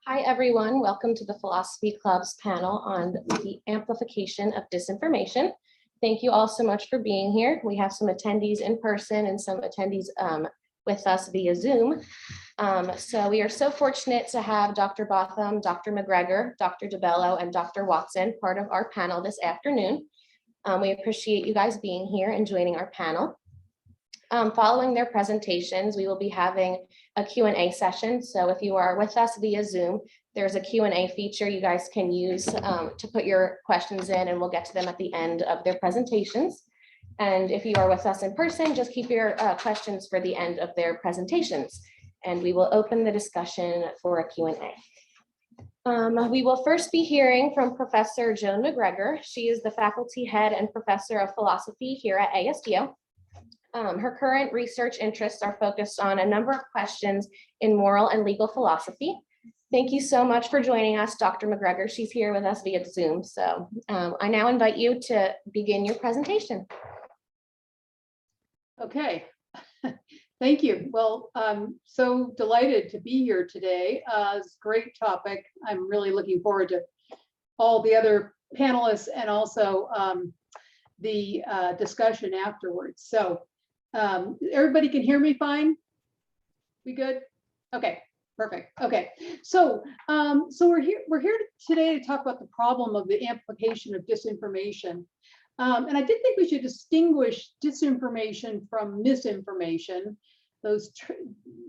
Hi, everyone. Welcome to the Philosophy Club's panel on the amplification of disinformation. Thank you all so much for being here. We have some attendees in person and some attendees with us via Zoom. So we are so fortunate to have Dr. Botham, Dr. McGregor, Dr. De Bello, and Dr. Watson part of our panel this afternoon. We appreciate you guys being here and joining our panel. Following their presentations, we will be having a Q&A session. So if you are with us via Zoom, there's a Q&A feature you guys can use to put your questions in, and we'll get to them at the end of their presentations. And if you are with us in person, just keep your questions for the end of their presentations, and we will open the discussion for a Q&A. We will first be hearing from Professor Joan McGregor. She is the faculty head and professor of philosophy here at ASDO. Her current research interests are focused on a number of questions in moral and legal philosophy. Thank you so much for joining us, Dr. McGregor. She's here with us via Zoom. So I now invite you to begin your presentation. Okay, thank you. Well, I'm so delighted to be here today. It's a great topic. I'm really looking forward to all the other panelists and also the discussion afterwards. So everybody can hear me fine? We good? Okay, perfect. Okay, so we're here today to talk about the problem of the amplification of disinformation. And I did think we should distinguish disinformation from misinformation, those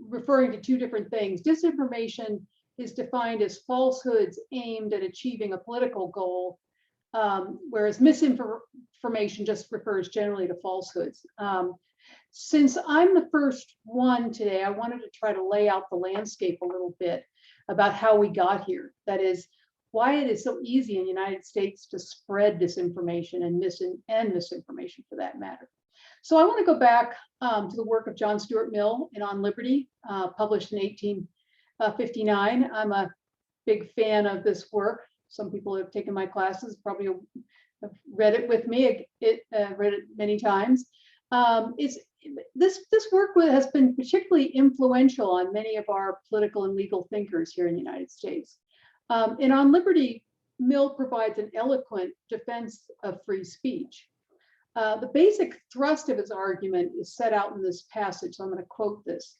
referring to two different things. Disinformation is defined as falsehoods aimed at achieving a political goal, whereas misinformation just refers generally to falsehoods. Since I'm the first one today, I wanted to try to lay out the landscape a little bit about how we got here. That is, why it is so easy in the United States to spread disinformation and misinformation for that matter. So I want to go back to the work of John Stuart Mill in On Liberty, published in 1859. I'm a big fan of this work. Some people who have taken my classes probably have read it with me. Read it many times. This work has been particularly influential on many of our political and legal thinkers here in the United States. And On Liberty, Mill provides an eloquent defense of free speech. The basic thrust of his argument is set out in this passage, so I'm going to quote this.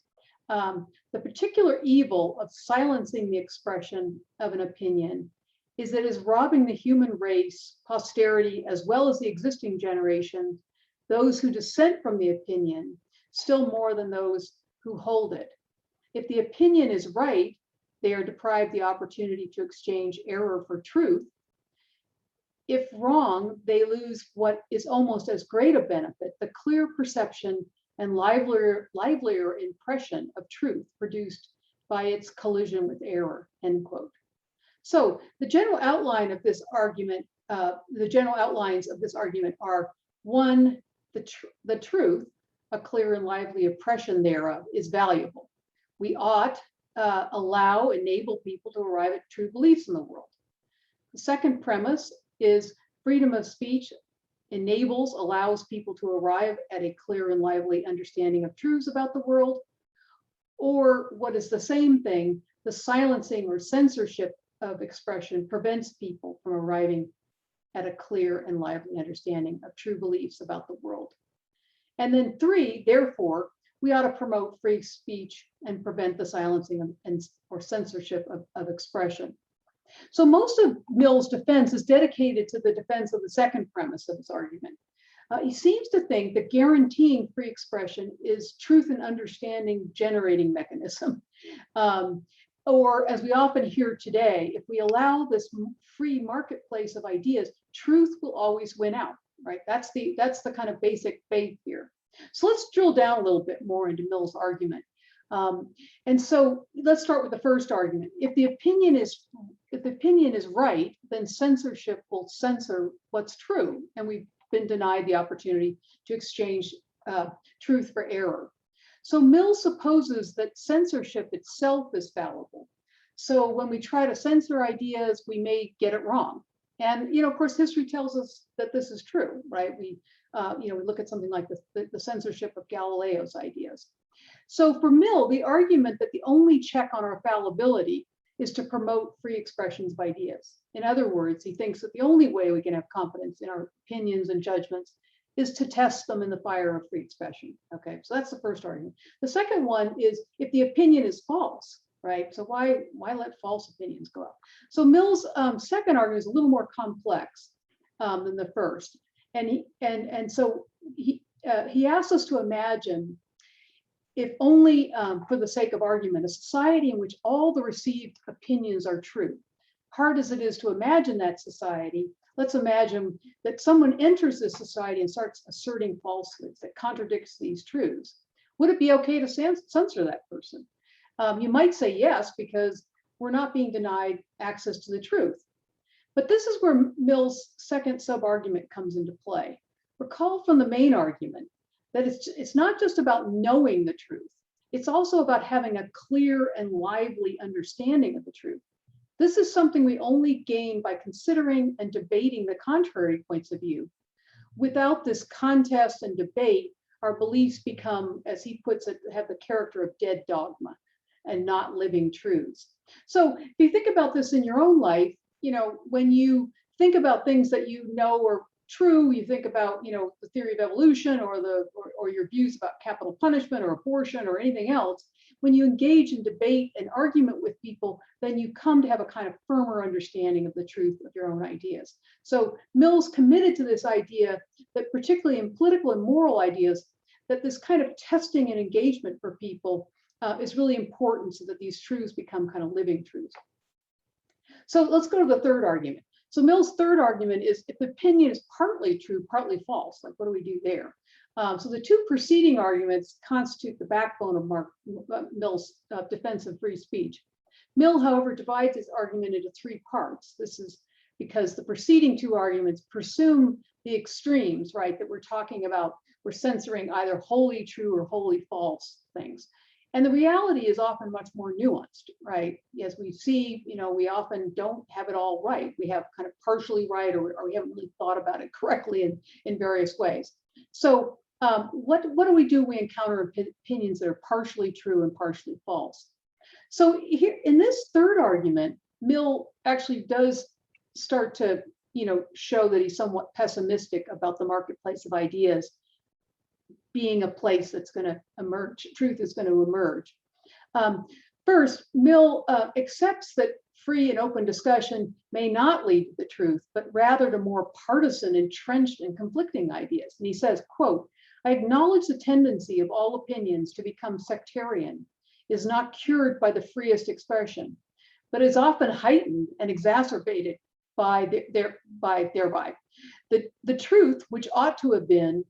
The particular evil of silencing the expression of an opinion is that it is robbing the human race, posterity, as well as the existing generation, those who dissent from the opinion, still more than those who hold it. If the opinion is right, they are deprived the opportunity to exchange error for truth. If wrong, they lose what is almost as great a benefit, the clear perception and livelier impression of truth produced by its collision with error, end quote. So the general outline of this argument, the general outlines of this argument are: one, the truth, a clear and lively impression thereof, is valuable. We ought enable people to arrive at true beliefs in the world. The second premise is freedom of speech allows people to arrive at a clear and lively understanding of truths about the world. Or what is the same thing, the silencing or censorship of expression prevents people from arriving at a clear and lively understanding of true beliefs about the world. And then three, therefore, we ought to promote free speech and prevent the silencing or censorship of expression. So most of Mill's defense is dedicated to the defense of the second premise of his argument. He seems to think that guaranteeing free expression is truth and understanding generating mechanism. Or as we often hear today, if we allow this free marketplace of ideas, truth will always win out, right? That's the kind of basic faith here. So let's drill down a little bit more into Mill's argument. And so let's start with the first argument. If the opinion is right, then censorship will censor what's true, and we've been denied the opportunity to exchange truth for error. So Mill supposes that censorship itself is fallible. So when we try to censor ideas, we may get it wrong. And of course, history tells us that this is true, right? We look at something like the censorship of Galileo's ideas. So for Mill, the argument that the only check on our fallibility is to promote free expressions of ideas. In other words, he thinks that the only way we can have confidence in our opinions and judgments is to test them in the fire of free expression. Okay, so that's the first argument. The second one is if the opinion is false, right? So why let false opinions go out? So Mill's second argument is a little more complex than the first, and so he asks us to imagine, if only for the sake of argument, a society in which all the received opinions are true. Hard as it is to imagine that society, let's imagine that someone enters this society and starts asserting falsehoods that contradicts these truths. Would it be okay to censor that person? You might say yes, because we're not being denied access to the truth. But this is where Mill's second sub-argument comes into play. Recall from the main argument that it's not just about knowing the truth, it's also about having a clear and lively understanding of the truth. This is something we only gain by considering and debating the contrary points of view. Without this contest and debate, our beliefs become, as he puts it, have the character of dead dogma and not living truths. So if you think about this in your own life, when you think about things that you know are true, you think about, the theory of evolution or your views about capital punishment or abortion or anything else. When you engage in debate and argument with people, then you come to have a kind of firmer understanding of the truth of your own ideas. So Mill's committed to this idea that, particularly in political and moral ideas, that this kind of testing and engagement for people is really important, so that these truths become kind of living truths. So let's go to the third argument. So Mill's third argument is, if the opinion is partly true, partly false, like what do we do there? So the two preceding arguments constitute the backbone of Mill's defense of free speech. Mill, however, divides his argument into three parts. This is because the preceding two arguments presume the extremes, right, that we're talking about. We're censoring either wholly true or wholly false things. And the reality is often much more nuanced, right? As we see, we often don't have it all right. We have kind of partially right, or we haven't really thought about it correctly in various ways. So what do we do when we encounter opinions that are partially true and partially false? So here in this third argument, Mill actually does start to, show that he's somewhat pessimistic about the marketplace of ideas being a place that's going to emerge, truth is going to emerge. First, Mill accepts that free and open discussion may not lead to the truth, but rather to more partisan, entrenched, and conflicting ideas. And he says, quote, "I acknowledge the tendency of all opinions to become sectarian is not cured by the freest expression, but is often heightened and exacerbated by thereby. The truth, which ought to have been,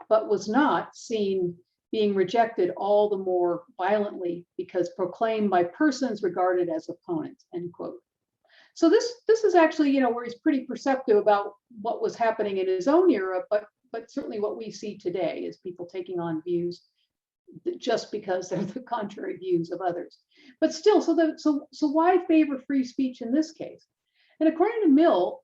but was not seen, being rejected all the more violently because proclaimed by persons regarded as opponents," end quote. So this is actually, where he's pretty perceptive about what was happening in his own era, but certainly what we see today is people taking on views just because they're the contrary views of others. But still, so why favor free speech in this case? And according to Mill,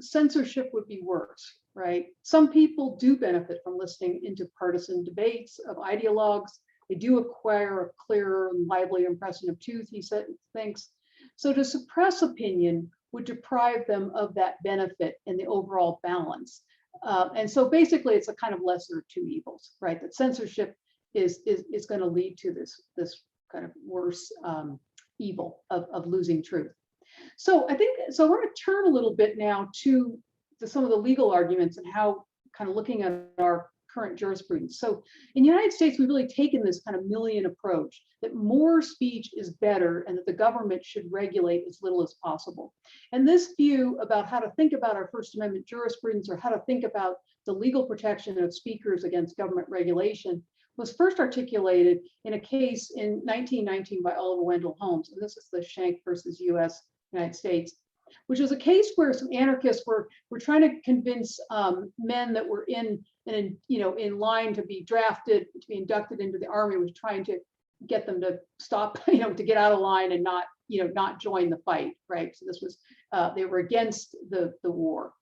censorship would be worse, right? Some people do benefit from listening into partisan debates of ideologues. They do acquire a clearer and livelier impression of truth, he thinks. So to suppress opinion would deprive them of that benefit in the overall balance. And so basically it's a kind of lesser of two evils, right? That censorship is going to lead to this kind of worse evil of losing truth. So I want to turn a little bit now to some of the legal arguments and how kind of looking at our current jurisprudence. So in the United States, we've really taken this kind of Millian approach that more speech is better and that the government should regulate as little as possible. And this view about how to think about our First Amendment jurisprudence, or how to think about the legal protection of speakers against government regulation, was first articulated in a case in 1919 by Oliver Wendell Holmes. And this is the Schenck versus United States, which was a case where some anarchists were trying to convince men that were in line to be drafted, to be inducted into the army, was trying to get them to stop, to get out of line and not join the fight, right? So this was, they were against the war.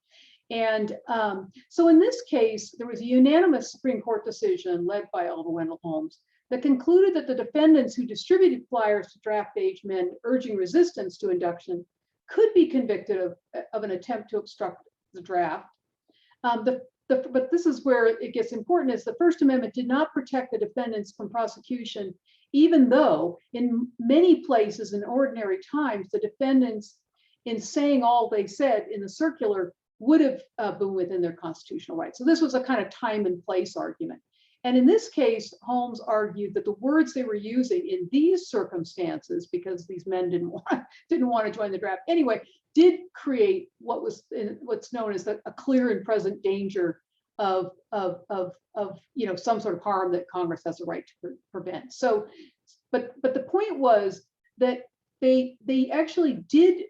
And so in this case, there was a unanimous Supreme Court decision led by Oliver Wendell Holmes that concluded that the defendants who distributed flyers to draft age men urging resistance to induction could be convicted of an attempt to obstruct the draft. But this is where it gets important, is the First Amendment did not protect the defendants from prosecution, even though in many places in ordinary times, the defendants, in saying all they said in the circular, would have been within their constitutional rights. So this was a kind of time and place argument. And in this case, Holmes argued that the words they were using in these circumstances, because these men didn't want to join the draft anyway, did create what's known as a clear and present danger of some sort of harm that Congress has a right to prevent. So, but the point was that they actually did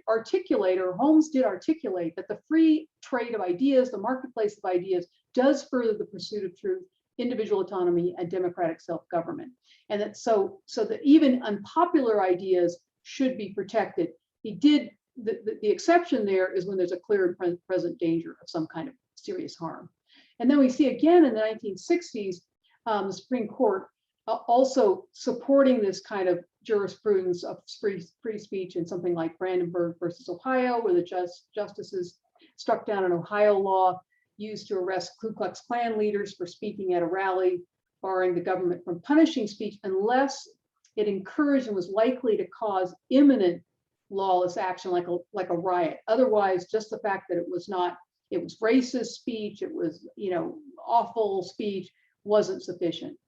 articulate, or Holmes did articulate, that the free trade of ideas, the marketplace of ideas, does further the pursuit of truth, individual autonomy, and democratic self-government. And that so that even unpopular ideas should be protected. He did, the exception there is when there's a clear and present danger of some kind of serious harm. And then we see again in the 1960s, the Supreme Court also supporting this kind of jurisprudence of free speech in something like Brandenburg versus Ohio, where the justices struck down an Ohio law used to arrest Ku Klux Klan leaders for speaking at a rally, barring the government from punishing speech unless it encouraged and was likely to cause imminent lawless action, like a riot. Otherwise, just the fact that it was racist speech, it was awful speech, wasn't sufficient.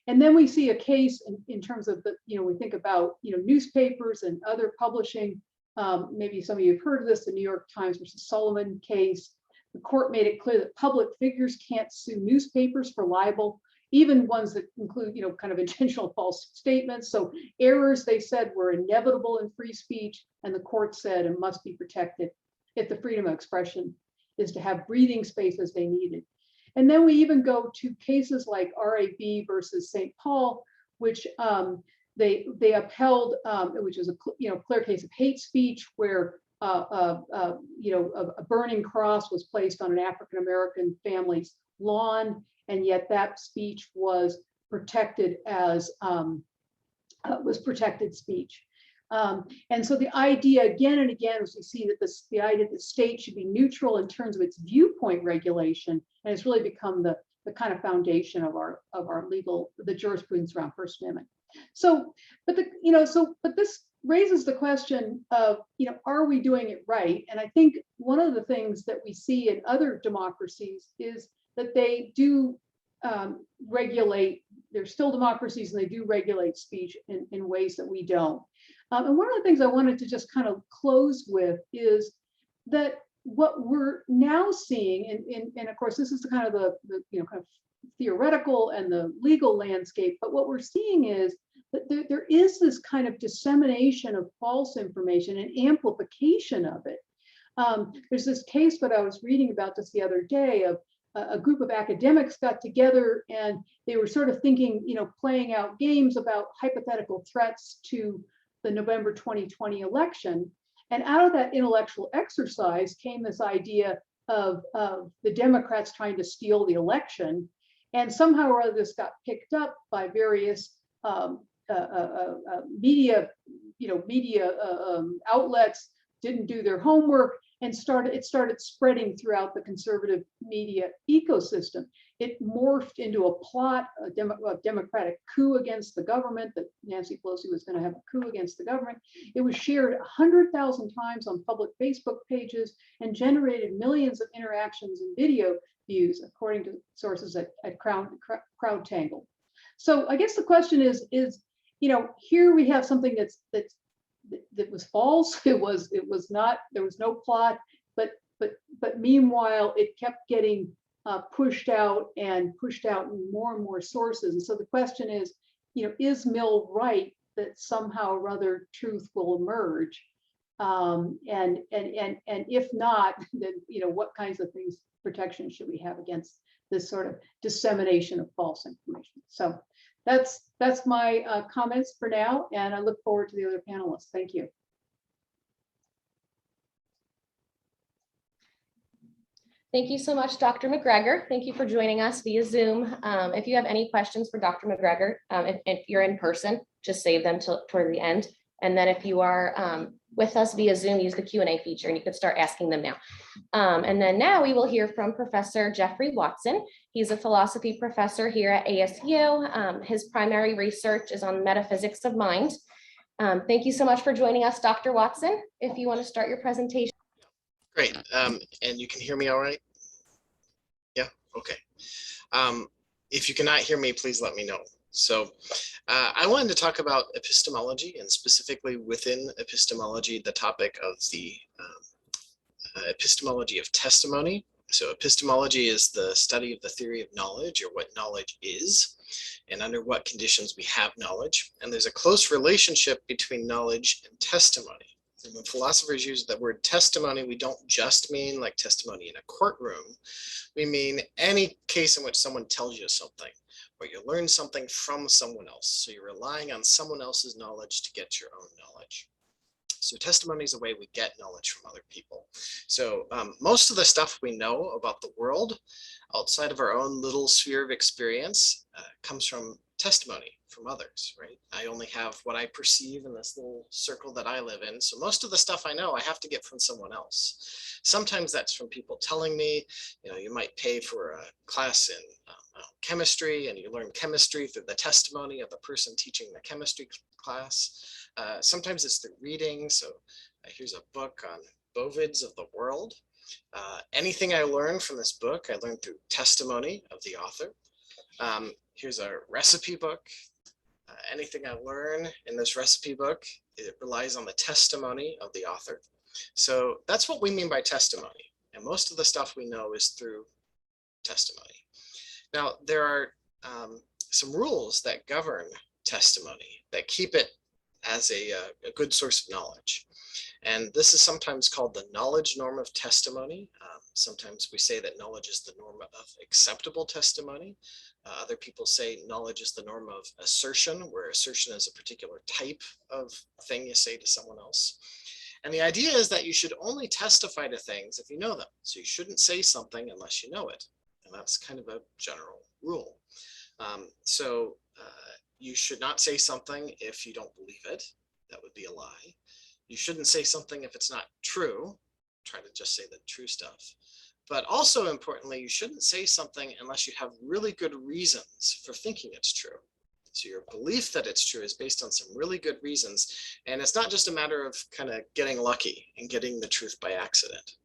And then we see a case in terms of we think about newspapers and other publishing. Maybe some of you have heard of this, the New York Times versus Sullivan case. The court made it clear that public figures can't sue newspapers for libel, even ones that include kind of intentional false statements. So errors, they said, were inevitable in free speech, and the court said it must be protected if the freedom of expression is to have breathing space as they needed. And then we even go to cases like RAB versus St. Paul, which they upheld, which is a clear case of hate speech, where a burning cross was placed on an African-American family's lawn, and yet that speech was protected as protected speech. And so the idea again and again, as we see that the idea that the state should be neutral in terms of its viewpoint regulation, and it's really become the kind of foundation of our the jurisprudence around First Amendment. So, but this raises the question of, are we doing it right? And I think one of the things that we see in other democracies is that they do regulate, they're still democracies, and they do regulate speech in ways that we don't. And one of the things I wanted to just kind of close with is that what we're now seeing, and of course, this is the kind of kind of theoretical and the legal landscape, but what we're seeing is that there is this kind of dissemination of false information and amplification of it. There's this case that I was reading about just the other day of a group of academics got together and they were sort of thinking, playing out games about hypothetical threats to the November 2020 election. And out of that intellectual exercise came this idea of the Democrats trying to steal the election. And somehow or other, this got picked up by various media outlets, didn't do their homework, and it started spreading throughout the conservative media ecosystem. It morphed into a plot, a democratic coup against the government, that Nancy Pelosi was going to have a coup against the government. It was shared 100,000 times on public Facebook pages and generated millions of interactions and video views, according to sources at CrowdTangle. So I guess the question is, here we have something that was false. It was not, there was no plot, but meanwhile it kept getting pushed out in more and more sources. And so the question is Mill right that somehow or other truth will emerge? And if not, then what kinds of protection should we have against this sort of dissemination of false information? So that's my comments for now, and I look forward to the other panelists. Thank you. Thank you so much, Dr. McGregor. Thank you for joining us via Zoom. If you have any questions for Dr. McGregor, if you're in person, just save them toward the end. And then if you are with us via Zoom, use the Q&A feature and you can start asking them now. And then now we will hear from Professor Jeffrey Watson. He's a philosophy professor here at ASU. His primary research is on metaphysics of mind. Thank you so much for joining us, Dr. Watson. If you want to start your presentation. Great. And you can hear me all right? Yeah, okay. If you cannot hear me, please let me know. So I wanted to talk about epistemology, and specifically within epistemology, the topic of the epistemology of testimony. So epistemology is the study of the theory of knowledge, or what knowledge is, and under what conditions we have knowledge. And there's a close relationship between knowledge and testimony. And when philosophers use the word testimony, we don't just mean like testimony in a courtroom. We mean any case in which someone tells you something, or you learn something from someone else. So you're relying on someone else's knowledge to get your own knowledge. So testimony is a way we get knowledge from other people. So most of the stuff we know about the world outside of our own little sphere of experience comes from testimony from others, right? I only have what I perceive in this little circle that I live in. So most of the stuff I know, I have to get from someone else. Sometimes that's from people telling me. You might pay for a class in chemistry, and you learn chemistry through the testimony of the person teaching the chemistry class. Sometimes it's through reading. So here's a book on bovids of the world. Anything I learn from this book, I learned through testimony of the author. Here's a recipe book. Anything I learn in this recipe book, it relies on the testimony of the author. So that's what we mean by testimony. And most of the stuff we know is through testimony. Now, there are some rules that govern testimony that keep it as a good source of knowledge. And this is sometimes called the knowledge norm of testimony. Sometimes we say that knowledge is the norm of acceptable testimony. Other people say knowledge is the norm of assertion, where assertion is a particular type of thing you say to someone else. And the idea is that you should only testify to things if you know them. So you shouldn't say something unless you know it. And that's kind of a general rule. You should not say something if you don't believe it. That would be a lie. You shouldn't say something if it's not true. Try to just say the true stuff. But also importantly, you shouldn't say something unless you have really good reasons for thinking it's true. So your belief that it's true is based on some really good reasons. And it's not just a matter of kind of getting lucky and getting the truth by accident.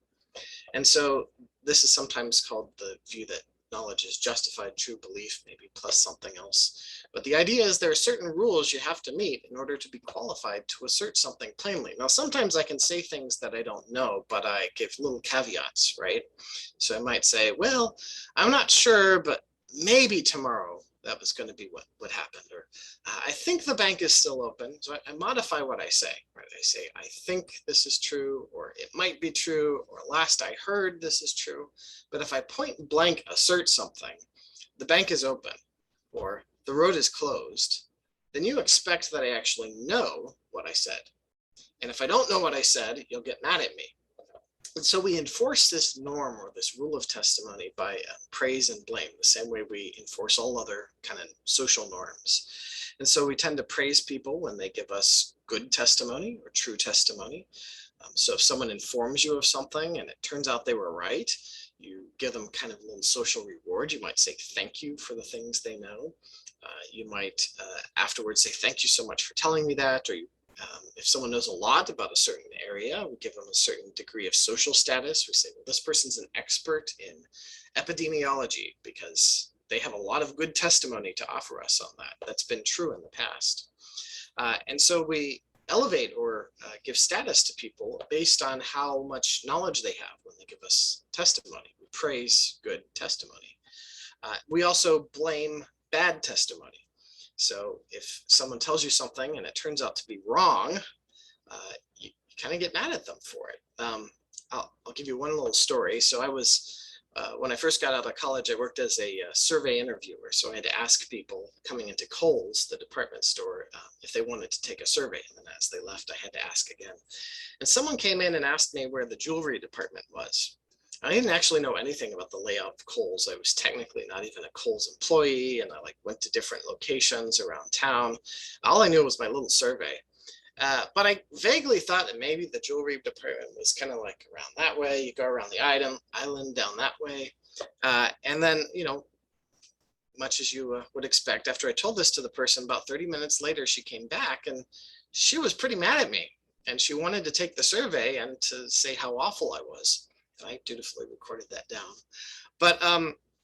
And so this is sometimes called the view that knowledge is justified true belief, maybe plus something else. But the idea is there are certain rules you have to meet in order to be qualified to assert something plainly. Now, sometimes I can say things that I don't know, but I give little caveats, right? So I might say, well, I'm not sure, but maybe tomorrow that was going to be what happened. Or I think the bank is still open. So I modify what I say, right? I say, I think this is true, or it might be true, or last I heard this is true. But if I point blank assert something, the bank is open, or the road is closed, then you expect that I actually know what I said. And if I don't know what I said, you'll get mad at me. And so we enforce this norm, or this rule of testimony, by praise and blame, the same way we enforce all other kind of social norms. And so we tend to praise people when they give us good testimony or true testimony. So if someone informs you of something and it turns out they were right, you give them kind of a little social reward. You might say thank you for the things they know. You might afterwards say thank you so much for telling me that. Or if someone knows a lot about a certain area, we give them a certain degree of social status. We say, well, this person's an expert in epidemiology because they have a lot of good testimony to offer us on that. That's been true in the past. And so we elevate or give status to people based on how much knowledge they have when they give us testimony. We praise good testimony. We also blame bad testimony. So if someone tells you something and it turns out to be wrong, you kind of get mad at them for it. I'll give you one little story. So I was, when I first got out of college, I worked as a survey interviewer. So I had to ask people coming into Kohl's, the department store, if they wanted to take a survey. And then as they left, I had to ask again. And someone came in and asked me where the jewelry department was. I didn't actually know anything about the layout of Kohl's. I was technically not even a Kohl's employee, and I like went to different locations around town. All I knew was my little survey. But I vaguely thought that maybe the jewelry department was kind of like around that way. You go around the island down that way. And then, you know, much as you would expect, after I told this to the person, about 30 minutes later, she came back and she was pretty mad at me. And she wanted to take the survey and to say how awful I was. And I dutifully recorded that down. But,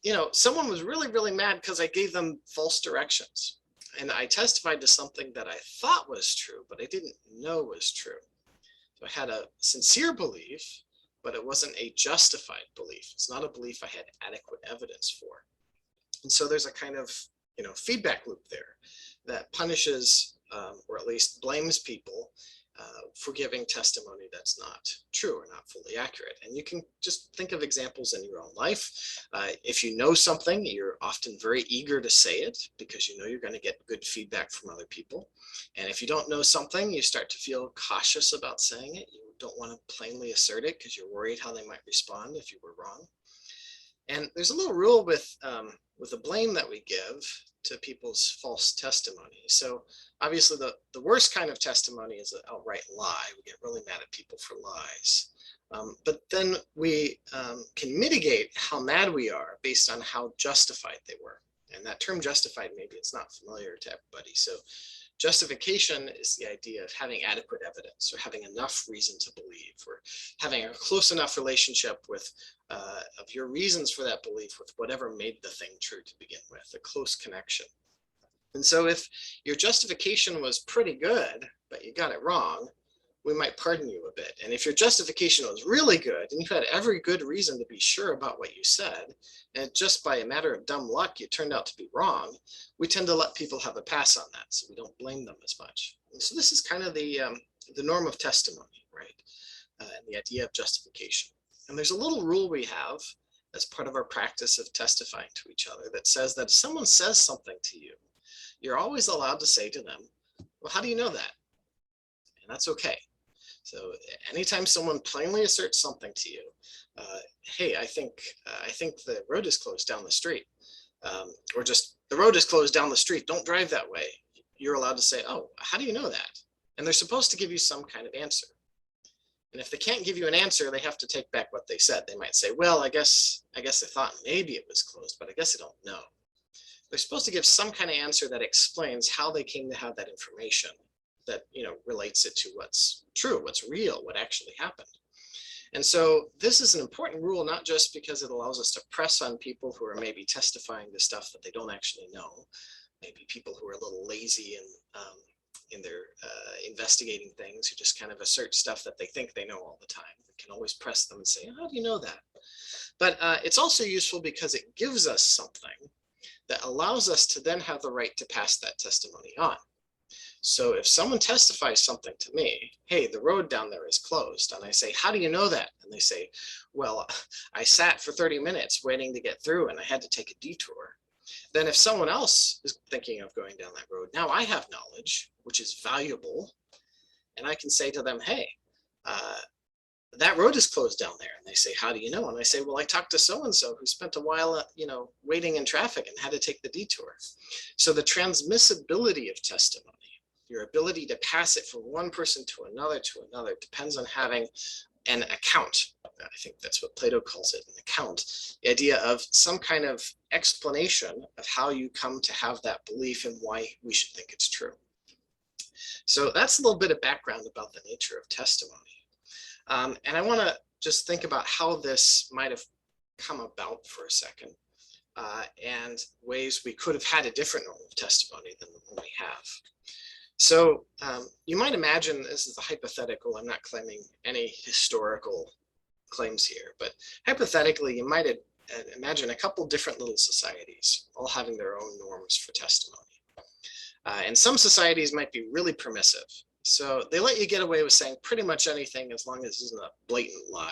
you know, someone was really, really mad because I gave them false directions. And I testified to something that I thought was true, but I didn't know was true. So I had a sincere belief, but it wasn't a justified belief. It's not a belief I had adequate evidence for. And so there's a kind of, you know, feedback loop there that punishes or at least blames people for giving testimony that's not true or not fully accurate. And you can just think of examples in your own life. If you know something, you're often very eager to say it because you know you're going to get good feedback from other people. And if you don't know something, you start to feel cautious about saying it. You don't want to plainly assert it because you're worried how they might respond if you were wrong. And there's a little rule with the blame that we give to people's false testimony. So obviously the worst kind of testimony is an outright lie. We get really mad at people for lies. But then we can mitigate how mad we are based on how justified they were. And that term justified, maybe it's not familiar to everybody. So justification is the idea of having adequate evidence or having enough reason to believe or having a close enough relationship with of your reasons for that belief with whatever made the thing true to begin with, a close connection. And so if your justification was pretty good, but you got it wrong, we might pardon you a bit. And if your justification was really good and you had every good reason to be sure about what you said, and just by a matter of dumb luck, you turned out to be wrong, we tend to let people have a pass on that, so we don't blame them as much. And so this is kind of the norm of testimony, right? And the idea of justification. And there's a little rule we have as part of our practice of testifying to each other that says that if someone says something to you, you're always allowed to say to them, well, how do you know that? And that's okay. So anytime someone plainly asserts something to you, hey, I think the road is closed down the street, or just the road is closed down the street, don't drive that way. You're allowed to say, oh, how do you know that? And they're supposed to give you some kind of answer. And if they can't give you an answer, they have to take back what they said. They might say, well, I guess I thought maybe it was closed, but I guess I don't know. They're supposed to give some kind of answer that explains how they came to have that information that, you know, relates it to what's true, what's real, what actually happened. And so this is an important rule, not just because it allows us to press on people who are maybe testifying to stuff that they don't actually know, maybe people who are a little lazy in their investigating things, who just kind of assert stuff that they think they know all the time. We can always press them and say, how do you know that? But it's also useful because it gives us something that allows us to then have the right to pass that testimony on. So if someone testifies something to me, hey, the road down there is closed, and I say, how do you know that? And they say, well, I sat for 30 minutes waiting to get through and I had to take a detour. Then if someone else is thinking of going down that road, now I have knowledge, which is valuable, and I can say to them, hey, that road is closed down there. And they say, how do you know? And I say, well, I talked to so-and-so who spent a while, you know, waiting in traffic and had to take the detour. So the transmissibility of testimony, your ability to pass it from one person to another depends on having an account. I think that's what Plato calls it, an account. The idea of some kind of explanation of how you come to have that belief and why we should think it's true. So that's a little bit of background about the nature of testimony. And I want to just think about how this might have come about for a second, and ways we could have had a different norm of testimony than the one we have. So you might imagine, this is a hypothetical, I'm not claiming any historical claims here, but hypothetically, you might imagine a couple different little societies, all having their own norms for testimony. And some societies might be really permissive. So they let you get away with saying pretty much anything as long as it isn't a blatant lie.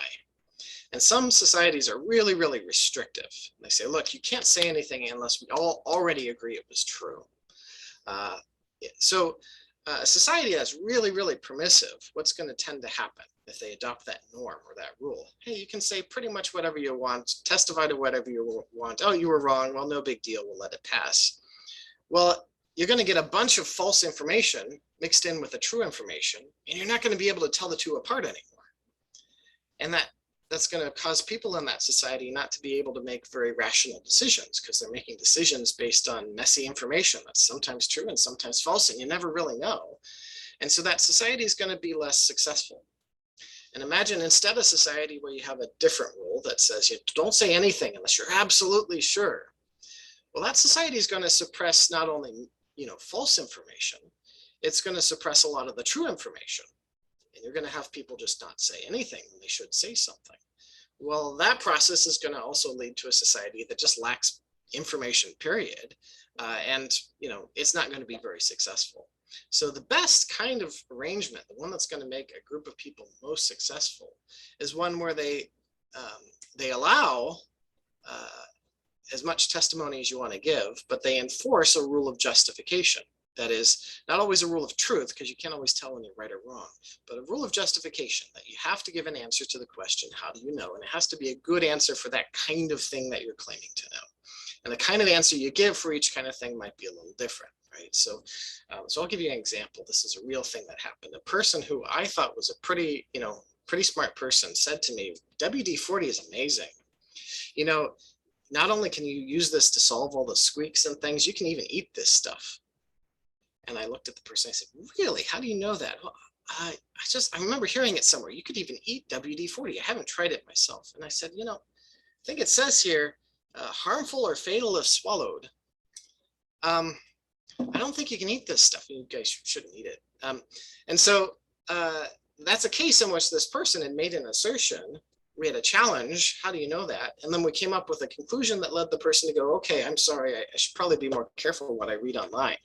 And some societies are really, really restrictive. They say, look, you can't say anything unless we all already agree it was true. So a society that's really, really permissive, what's going to tend to happen if they adopt that norm or that rule? Hey, you can say pretty much whatever you want, testify to whatever you want. Oh, you were wrong. Well, no big deal. We'll let it pass. Well, you're going to get a bunch of false information mixed in with the true information, and you're not going to be able to tell the two apart anymore. And that's going to cause people in that society not to be able to make very rational decisions, because they're making decisions based on messy information that's sometimes true and sometimes false, and you never really know. And so that society is going to be less successful. And imagine instead a society where you have a different rule that says you don't say anything unless you're absolutely sure. Well, that society is going to suppress not only, false information, it's going to suppress a lot of the true information. And you're going to have people just not say anything when they should say something. Well, that process is going to also lead to a society that just lacks information, period. And it's not going to be very successful. So the best kind of arrangement, the one that's going to make a group of people most successful, is one where they allow as much testimony as you want to give, but they enforce a rule of justification. That is not always a rule of truth, because you can't always tell when you're right or wrong, but a rule of justification that you have to give an answer to the question, how do you know? And it has to be a good answer for that kind of thing that you're claiming to know. And the kind of answer you give for each kind of thing might be a little different, right? So I'll give you an example. This is a real thing that happened. A person who I thought was a pretty smart person said to me, WD-40 is amazing. Not only can you use this to solve all the squeaks and things, you can even eat this stuff. And I looked at the person, I said, really, how do you know that? Well, I remember hearing it somewhere. You could even eat WD-40. I haven't tried it myself. And I said, I think it says here, harmful or fatal if swallowed. I don't think you can eat this stuff. You guys shouldn't eat it. And so that's a case in which this person had made an assertion. We had a challenge. How do you know that? And then we came up with a conclusion that led the person to go, okay, I'm sorry. I should probably be more careful what I read online.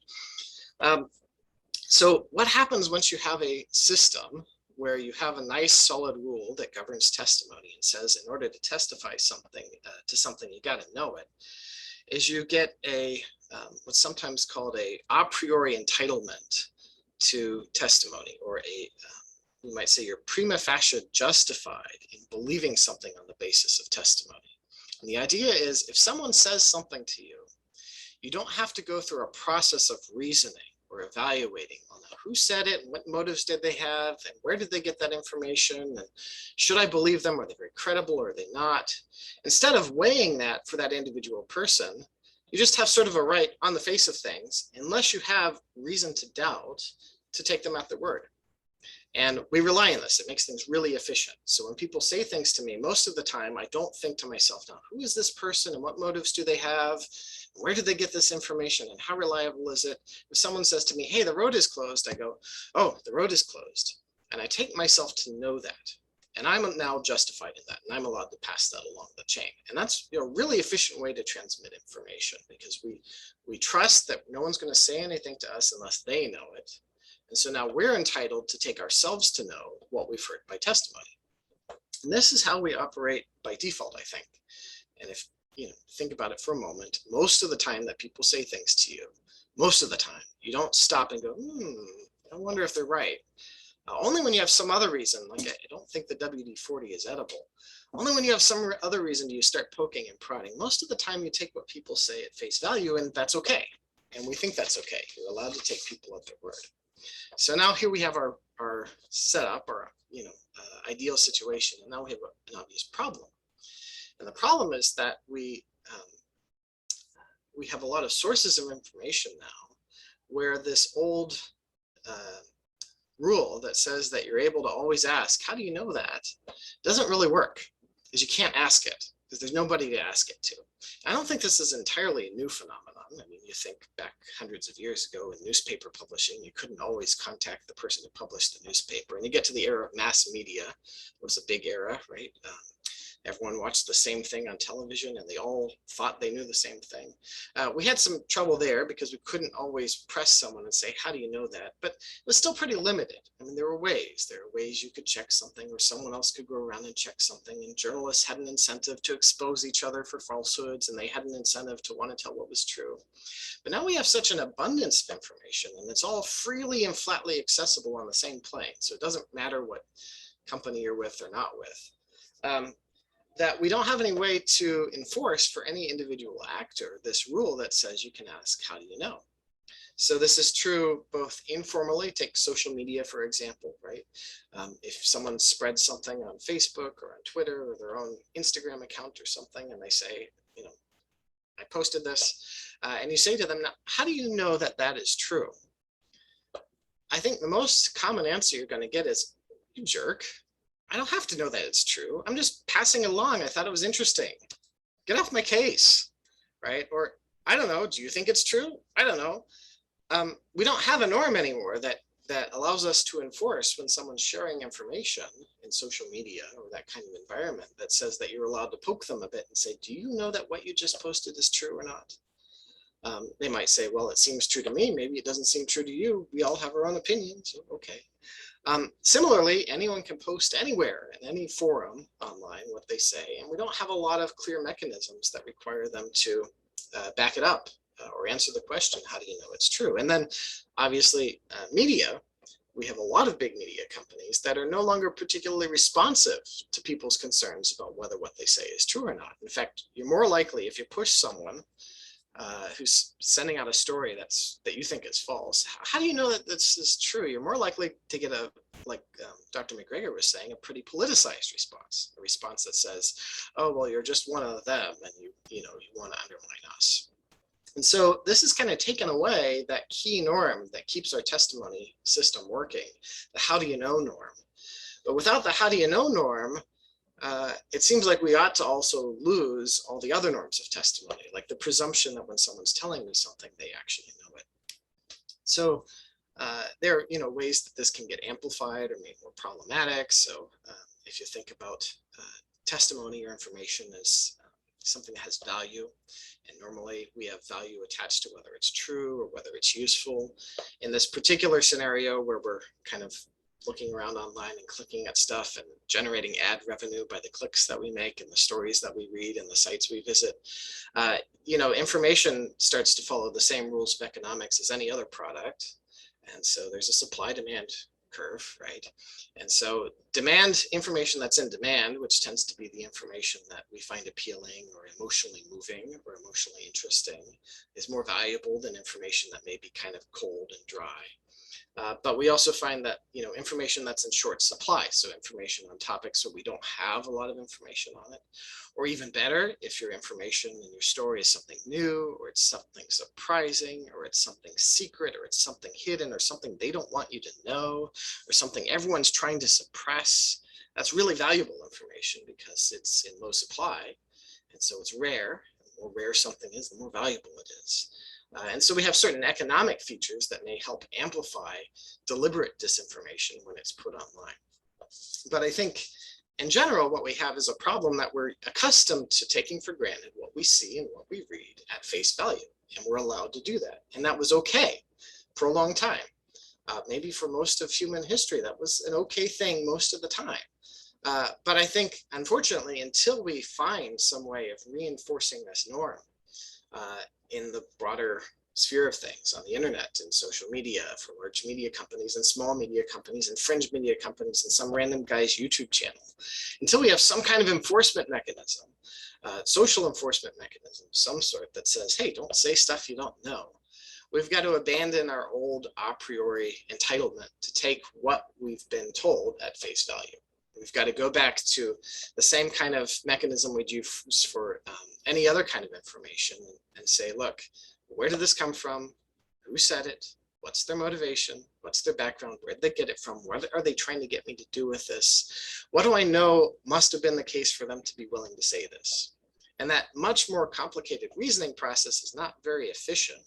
So what happens once you have a system where you have a nice solid rule that governs testimony and says in order to testify something to something, you got to know it, is you get a what's sometimes called a priori entitlement to testimony, or you might say you're prima facie justified in believing something on the basis of testimony. And the idea is if someone says something to you, you don't have to go through a process of reasoning or evaluating on who said it and what motives did they have and where did they get that information and should I believe them? Are they very credible or are they not? Instead of weighing that for that individual person, you just have sort of a right on the face of things, unless you have reason to doubt, to take them at their word. And we rely on this. It makes things really efficient. So when people say things to me, most of the time, I don't think to myself, now, who is this person and what motives do they have? Where did they get this information and how reliable is it? If someone says to me, hey, the road is closed, I go, oh, the road is closed. And I take myself to know that. And I'm now justified in that. And I'm allowed to pass that along the chain. And that's a really efficient way to transmit information, because we trust that no one's going to say anything to us unless they know it. And so now we're entitled to take ourselves to know what we've heard by testimony. And this is how we operate by default, I think. And if think about it for a moment, most of the time that people say things to you, most of the time, you don't stop and go, I wonder if they're right. Only when you have some other reason, like I don't think the WD-40 is edible. Only when you have some other reason do you start poking and prodding. Most of the time you take what people say at face value, and that's okay. And we think that's okay. You're allowed to take people at their word. So now here we have our setup, our ideal situation, and now we have an obvious problem. And the problem is that we have a lot of sources of information now where this old rule that says that you're able to always ask, how do you know that, doesn't really work, because you can't ask it, because there's nobody to ask it to. I don't think this is entirely a new phenomenon. I mean, you think back hundreds of years ago in newspaper publishing, you couldn't always contact the person who published the newspaper. And you get to the era of mass media, it was a big era, right? everyone watched the same thing on television and they all thought they knew the same thing. We had some trouble there because we couldn't always press someone and say, how do you know that? But it was still pretty limited. I mean, there were ways you could check something, or someone else could go around and check something, and journalists had an incentive to expose each other for falsehoods, and they had an incentive to want to tell what was true. But now we have such an abundance of information, and it's all freely and flatly accessible on the same plane. So it doesn't matter what company you're with or not with. That we don't have any way to enforce for any individual actor this rule that says you can ask, how do you know? So this is true both informally, take social media, for example, right? If someone spreads something on Facebook or on Twitter or their own Instagram account or something, and they say, you know, I posted this, and you say to them, now, how do you know that that is true? I think the most common answer you're going to get is, you jerk. I don't have to know that it's true. I'm just passing it along. I thought it was interesting. Get off my case, right? Or I don't know. Do you think it's true? I don't know. We don't have a norm anymore that allows us to enforce when someone's sharing information in social media or that kind of environment that says that you're allowed to poke them a bit and say, do you know that what you just posted is true or not? They might say, well, it seems true to me. Maybe it doesn't seem true to you. We all have our own opinions. So, okay. Similarly, anyone can post anywhere in any forum online what they say, and we don't have a lot of clear mechanisms that require them to back it up or answer the question, how do you know it's true? And then obviously media, we have a lot of big media companies that are no longer particularly responsive to people's concerns about whether what they say is true or not. In fact, you're more likely, if you push someone who's sending out a story that you think is false, how do you know that this is true? You're more likely to get a, like Dr. McGregor was saying, a pretty politicized response, a response that says, oh, well, you're just one of them and you want to undermine us. And so this has kind of taken away that key norm that keeps our testimony system working, the how do you know norm. But without the how do you know norm, it seems like we ought to also lose all the other norms of testimony, like the presumption that when someone's telling me something, they actually know it. So there are ways that this can get amplified or made more problematic. So if you think about testimony or information as something that has value, and normally we have value attached to whether it's true or whether it's useful. In this particular scenario where we're kind of looking around online and clicking at stuff and generating ad revenue by the clicks that we make and the stories that we read and the sites we visit, information starts to follow the same rules of economics as any other product. And so there's a supply-demand curve, right? And so demand, information that's in demand, which tends to be the information that we find appealing or emotionally moving or emotionally interesting, is more valuable than information that may be kind of cold and dry. But we also find that information that's in short supply, so information on topics where we don't have a lot of information on it, or even better, if your information in your story is something new, or it's something surprising, or it's something secret, or it's something hidden, or something they don't want you to know, or something everyone's trying to suppress, that's really valuable information because it's in low supply, and so it's rare. The more rare something is, the more valuable it is. And so we have certain economic features that may help amplify deliberate disinformation when it's put online. But I think in general, what we have is a problem that we're accustomed to taking for granted what we see and what we read at face value. And we're allowed to do that. And that was okay for a long time. Maybe for most of human history, that was an okay thing most of the time. But I think, unfortunately, until we find some way of reinforcing this norm, in the broader sphere of things on the internet and social media for large media companies and small media companies and fringe media companies and some random guy's YouTube channel, until we have some kind of enforcement mechanism, social enforcement mechanism, some sort that says, hey, don't say stuff you don't know. We've got to abandon our old a priori entitlement to take what we've been told at face value. We've got to go back to the same kind of mechanism we'd use for any other kind of information and say, look, where did this come from? Who said it? What's their motivation? What's their background? Where did they get it from? What are they trying to get me to do with this? What do I know must have been the case for them to be willing to say this? And that much more complicated reasoning process is not very efficient.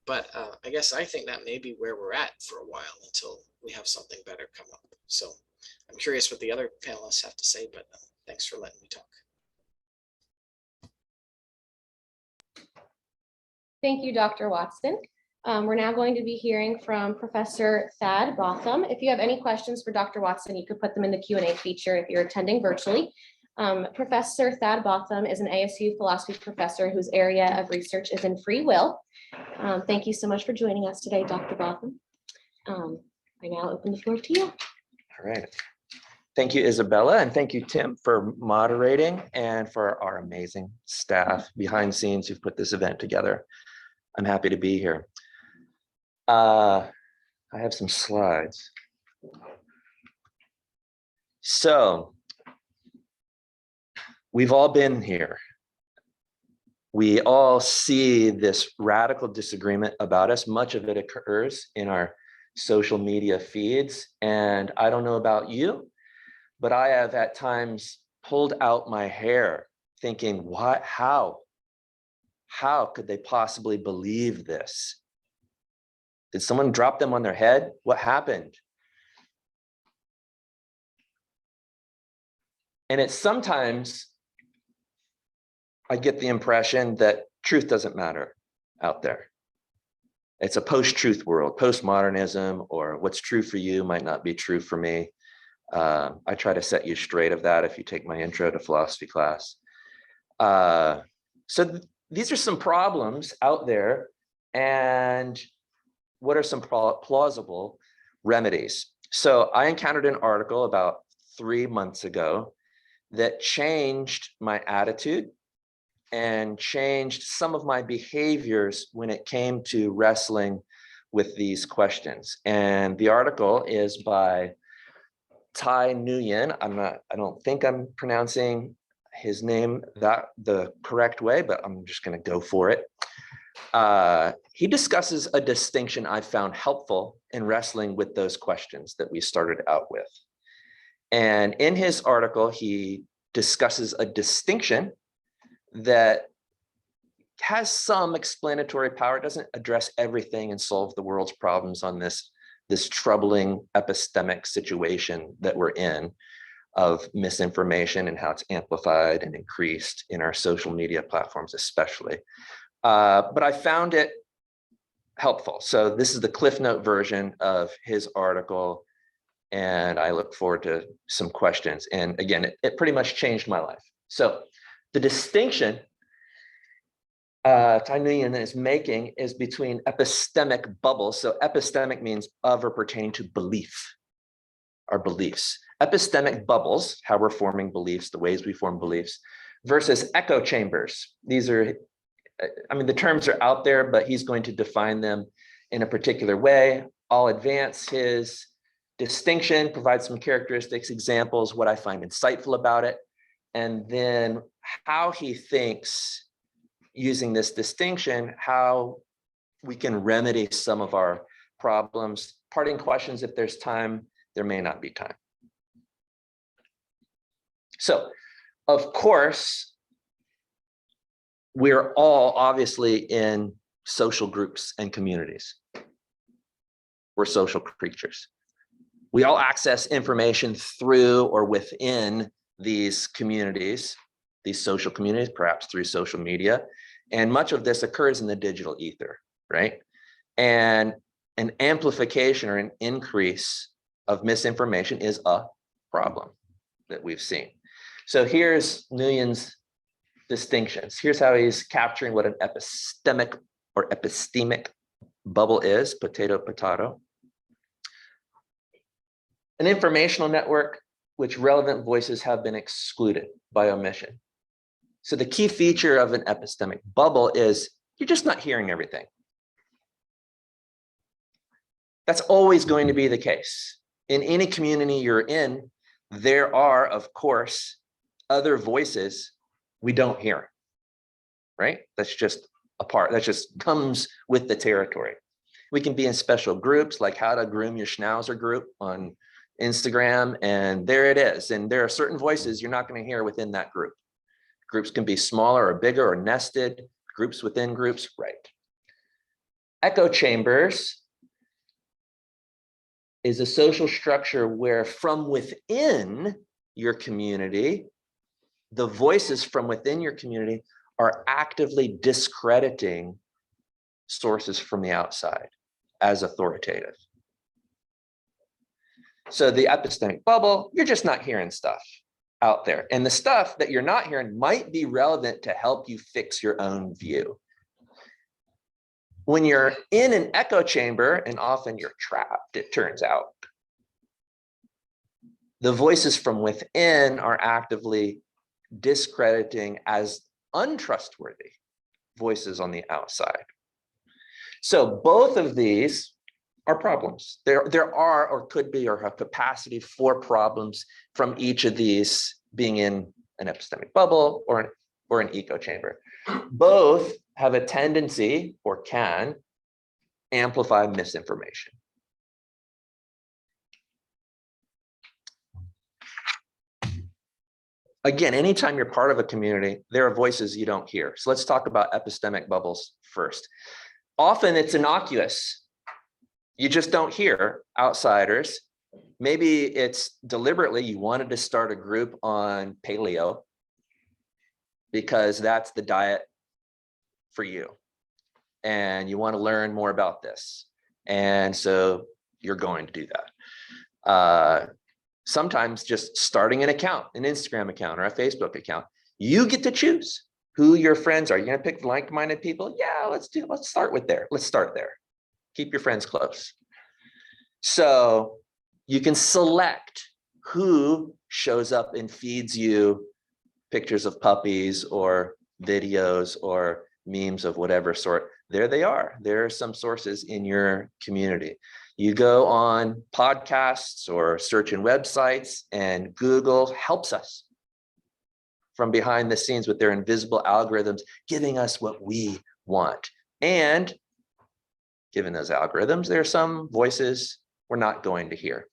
But I guess I think that may be where we're at for a while until we have something better come up. So I'm curious what the other panelists have to say, but thanks for letting me talk. Thank you, Dr. Watson. We're now going to be hearing from Professor Thad Botham. If you have any questions for Dr. Watson, you could put them in the Q&A feature if you're attending virtually. Professor Thad Botham is an ASU philosophy professor whose area of research is in free will. Thank you so much for joining us today, Dr. Botham. I now open the floor to you. All right. Thank you, Isabella, and thank you, Tim, for moderating, and for our amazing staff behind the scenes who've put this event together. I'm happy to be here. I have some slides. So, we've all been here. We all see this radical disagreement about us. Much of it occurs in our social media feeds, and I don't know about you, but I have at times pulled out my hair thinking, what, how could they possibly believe this? Did someone drop them on their head? What happened? And it's sometimes I get the impression that truth doesn't matter out there. It's a post-truth world, postmodernism, or what's true for you might not be true for me. I try to set you straight of that if you take my intro to philosophy class. These are some problems out there, and what are some plausible remedies? So I encountered an article about 3 months ago that changed my attitude and changed some of my behaviors when it came to wrestling with these questions. And the article is by Thad Nguyen. I don't think I'm pronouncing his name the correct way, but I'm just going to go for it. He discusses a distinction I found helpful in wrestling with those questions that we started out with. And in his article, he discusses a distinction that has some explanatory power. It doesn't address everything and solve the world's problems on this troubling epistemic situation that we're in of misinformation and how it's amplified and increased in our social media platforms especially. But I found it helpful. So this is the Cliff Note version of his article, and I look forward to some questions. And again, it pretty much changed my life. So the distinction Thad Nguyen is making is between epistemic bubbles. So epistemic means of or pertaining to belief, our beliefs. Epistemic bubbles, how we're forming beliefs, the ways we form beliefs, versus echo chambers. These are, the terms are out there, but he's going to define them in a particular way. I'll advance his distinction, provide some characteristics, examples, what I find insightful about it, and then how he thinks, using this distinction, how we can remedy some of our problems. Parting questions, if there's time, there may not be time. So, of course, we're all obviously in social groups and communities. We're social creatures. We all access information through or within these communities, these social communities, perhaps through social media. And much of this occurs in the digital ether, right? And an amplification or an increase of misinformation is a problem that we've seen. So here's Nguyen's distinctions. Here's how he's capturing what an epistemic or epistemic bubble is, potato, potato. An informational network which relevant voices have been excluded by omission. So the key feature of an epistemic bubble is you're just not hearing everything. That's always going to be the case. In any community you're in, there are, of course, other voices we don't hear, right? That's just a part, that just comes with the territory. We can be in special groups like How to Groom Your Schnauzer group on Instagram, and there it is. And there are certain voices you're not going to hear within that group. Groups can be smaller or bigger or nested, groups within groups, right? Echo chambers is a social structure where from within your community, the voices from within your community are actively discrediting sources from the outside as authoritative. So the epistemic bubble, you're just not hearing stuff out there. And the stuff that you're not hearing might be relevant to help you fix your own view. When you're in an echo chamber, and often you're trapped, it turns out, the voices from within are actively discrediting as untrustworthy voices on the outside. So both of these are problems. There are or could be or have capacity for problems from each of these being in an epistemic bubble or an echo chamber. Both have a tendency or can amplify misinformation. Again, anytime you're part of a community, there are voices you don't hear. So let's talk about epistemic bubbles first. Often it's innocuous. You just don't hear outsiders. Maybe it's deliberately you wanted to start a group on paleo because that's the diet for you. And you want to learn more about this. And so you're going to do that. Sometimes just starting an account, an Instagram account or a Facebook account, you get to choose who your friends are. You're going to pick like-minded people? Yeah, let's start with there. Let's start there. Keep your friends close. So you can select who shows up and feeds you pictures of puppies or videos or memes of whatever sort. There they are. There are some sources in your community. You go on podcasts or search in websites, and Google helps us from behind the scenes with their invisible algorithms, giving us what we want. And given those algorithms, there are some voices we're not going to hear.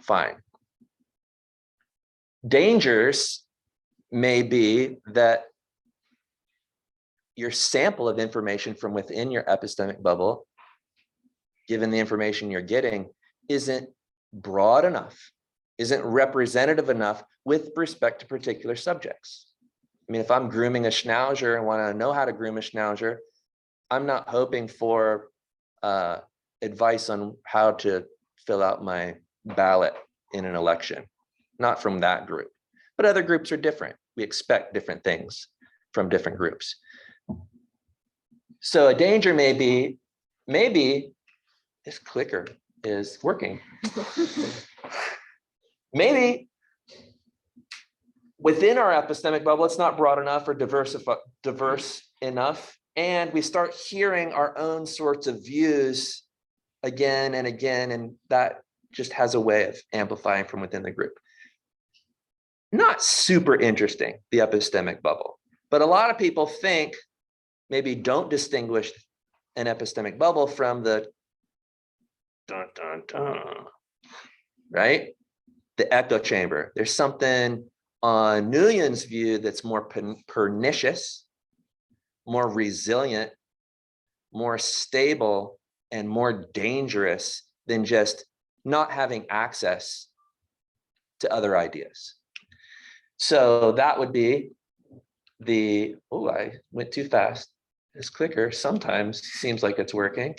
Fine. Dangers may be that your sample of information from within your epistemic bubble, given the information you're getting, isn't broad enough, isn't representative enough with respect to particular subjects. I mean, if I'm grooming a schnauzer and want to know how to groom a schnauzer, I'm not hoping for advice on how to fill out my ballot in an election, not from that group. But other groups are different. We expect different things from different groups. So a danger may be, maybe this clicker is working. Maybe within our epistemic bubble, it's not broad enough or diverse enough. And we start hearing our own sorts of views again and again, and that just has a way of amplifying from within the group. Not super interesting, the epistemic bubble, but a lot of people think, maybe don't distinguish an epistemic bubble from the dun, dun, dun, right? The echo chamber. There's something on Nguyen's view that's more pernicious, more resilient, more stable, and more dangerous than just not having access to other ideas. So that would be the, oh, I went too fast. This clicker sometimes seems like it's working.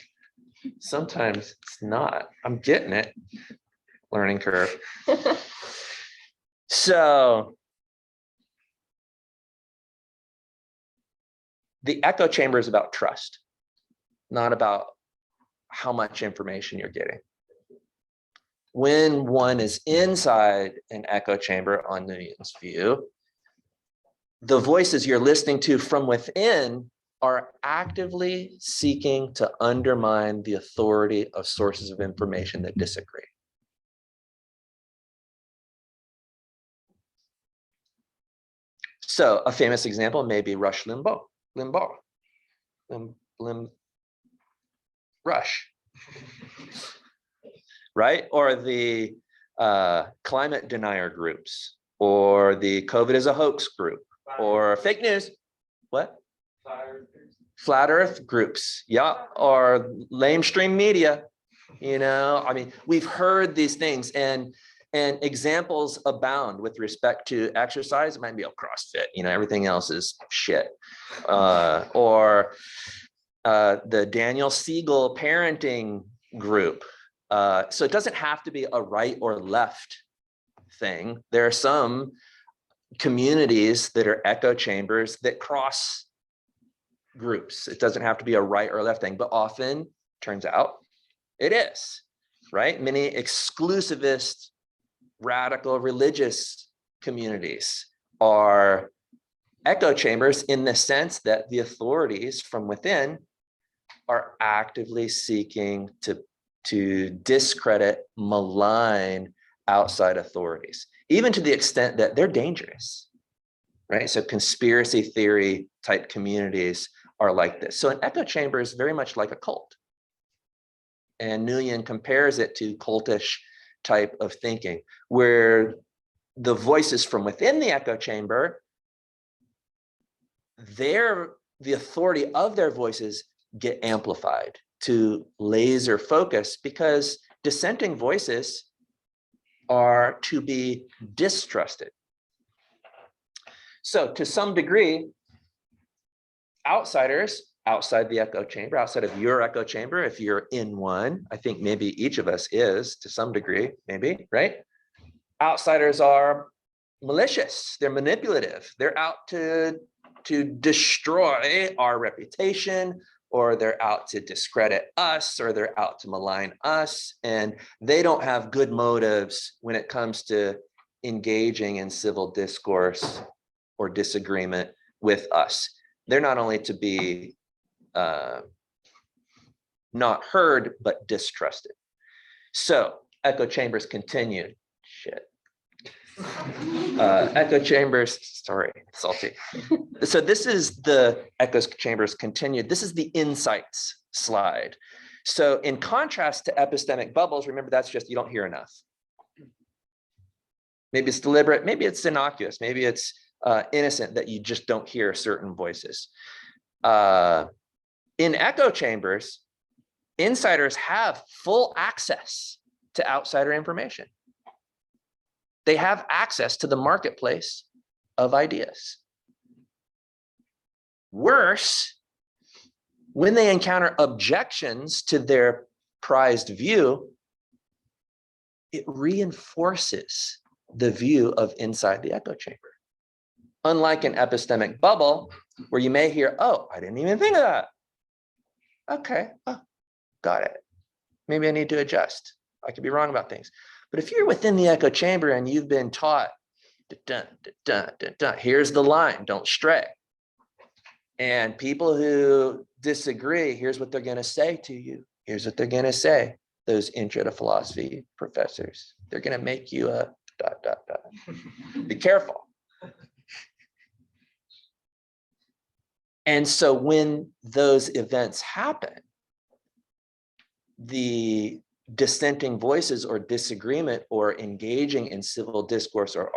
Sometimes it's not. I'm getting it. Learning curve. So the echo chamber is about trust, not about how much information you're getting. When one is inside an echo chamber, on Nguyen's view, the voices you're listening to from within are actively seeking to undermine the authority of sources of information that disagree. So a famous example may be Rush Limbaugh. Rush, right? Or the climate denier groups, or the COVID is a hoax group, or fake news. What? Flat Earth groups, yeah, or lamestream media. You know, I mean, we've heard these things, and examples abound with respect to exercise. It might be a CrossFit, you know, everything else is shit. Or the Daniel Siegel parenting group. So it doesn't have to be a right or left thing. There are some communities that are echo chambers that cross groups. It doesn't have to be a right or left thing, but often turns out it is, right? Many exclusivist, radical religious communities are echo chambers in the sense that the authorities from within are actively seeking to discredit, malign outside authorities, even to the extent that they're dangerous, right? So conspiracy theory type communities are like this. So an echo chamber is very much like a cult. And Nguyen compares it to cultish type of thinking, where the voices from within the echo chamber, the authority of their voices get amplified to laser focus, because dissenting voices are to be distrusted. So to some degree, outsiders outside the echo chamber, outside of your echo chamber, if you're in one, I think maybe each of us is to some degree, maybe, right? Outsiders are malicious, they're manipulative, they're out to destroy our reputation, or they're out to discredit us, or they're out to malign us. And they don't have good motives when it comes to engaging in civil discourse or disagreement with us. They're not only to be not heard, but distrusted. So echo chambers continued. Shit. Echo chambers, sorry, salty. So this is the echo chambers continued. This is the insights slide. So in contrast to epistemic bubbles, remember that's just, you don't hear enough. Maybe it's deliberate, maybe it's innocuous, maybe it's innocent that you just don't hear certain voices. In echo chambers, insiders have full access to outsider information. They have access to the marketplace of ideas. Worse, when they encounter objections to their prized view, it reinforces the view of inside the echo chamber. Unlike an epistemic bubble, where you may hear, oh, I didn't even think of that. Okay, oh, got it. Maybe I need to adjust. I could be wrong about things. But if you're within the echo chamber and you've been taught, here's the line, don't stray. And people who disagree, here's what they're going to say to you. Here's what they're going to say. Those intro to philosophy professors, they're going to make you a ... Be careful. And so when those events happen, the dissenting voices or disagreement or engaging in civil discourse or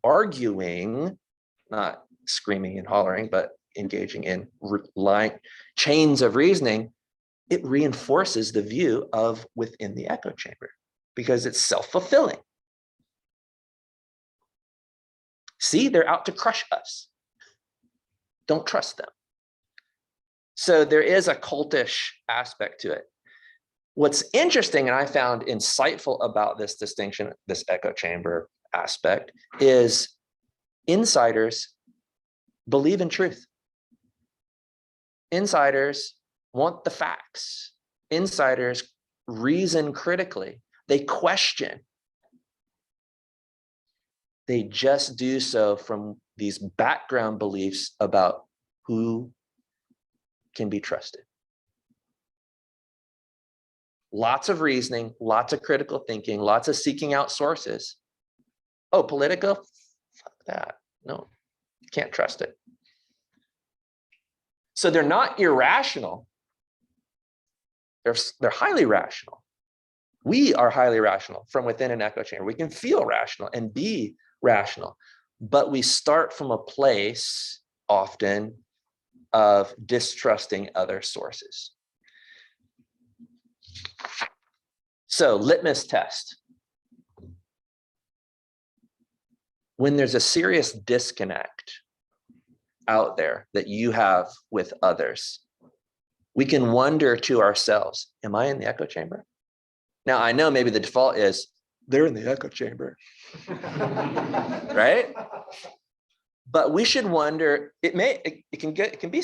arguing, not screaming and hollering, but engaging in chains of reasoning, it reinforces the view of within the echo chamber because it's self-fulfilling. See, they're out to crush us. Don't trust them. So there is a cultish aspect to it. What's interesting, and I found insightful about this distinction, this echo chamber aspect, is insiders believe in truth. Insiders want the facts. Insiders reason critically. They question. They just do so from these background beliefs about who can be trusted. Lots of reasoning, lots of critical thinking, lots of seeking out sources. Oh, Politico? Fuck that. No, can't trust it. So they're not irrational. They're highly rational. We are highly rational from within an echo chamber. We can feel rational and be rational, but we start from a place often of distrusting other sources. So, litmus test. When there's a serious disconnect out there that you have with others, we can wonder to ourselves, am I in the echo chamber? Now, I know maybe the default is they're in the echo chamber, right? But we should wonder, it can be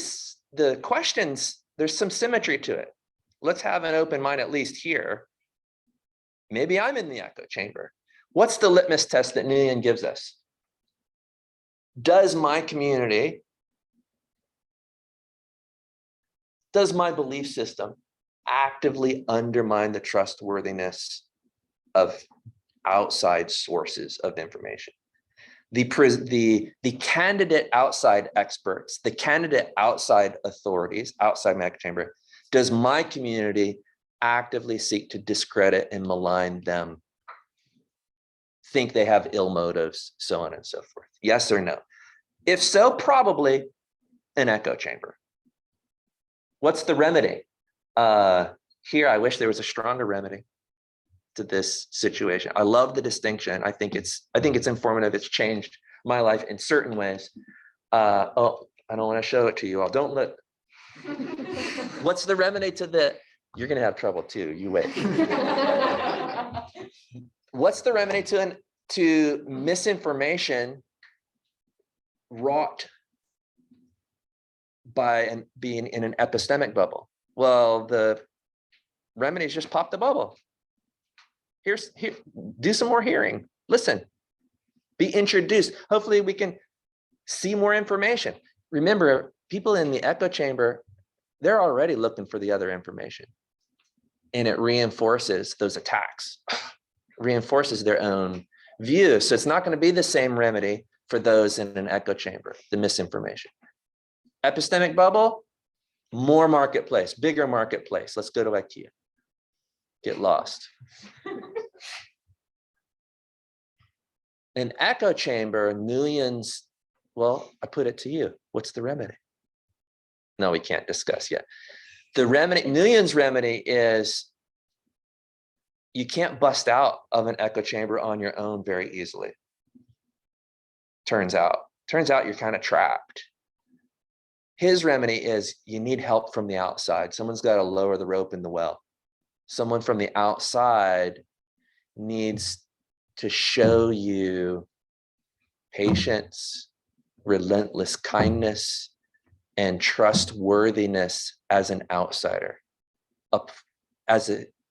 the questions, there's some symmetry to it. Let's have an open mind, at least here. Maybe I'm in the echo chamber. What's the litmus test that Nguyen gives us? Does my community, does my belief system actively undermine the trustworthiness of outside sources of information? The candidate outside experts, the candidate outside authorities, outside my echo chamber, does my community actively seek to discredit and malign them, think they have ill motives, so on and so forth? Yes or no? If so, probably an echo chamber. What's the remedy? Here, I wish there was a stronger remedy to this situation. I love the distinction. I think it's informative. It's changed my life in certain ways. Oh, I don't want to show it to you all. Don't look. What's the remedy to the? You're going to have trouble too. You wait. What's the remedy to misinformation wrought by being in an epistemic bubble? Well, the remedy is just pop the bubble. Here, do some more hearing. Listen, be introduced. Hopefully we can see more information. Remember, people in the echo chamber, they're already looking for the other information. And it reinforces those attacks, reinforces their own view. So it's not going to be the same remedy for those in an echo chamber, the misinformation. Epistemic bubble, more marketplace, bigger marketplace. Let's go to IKEA. Get lost. An echo chamber, Nguyen's, well, I put it to you. What's the remedy? No, we can't discuss yet. The remedy, Nguyen's remedy is you can't bust out of an echo chamber on your own very easily. Turns out you're kind of trapped. His remedy is you need help from the outside. Someone's got to lower the rope in the well. Someone from the outside needs to show you patience, relentless kindness, and trustworthiness as an outsider,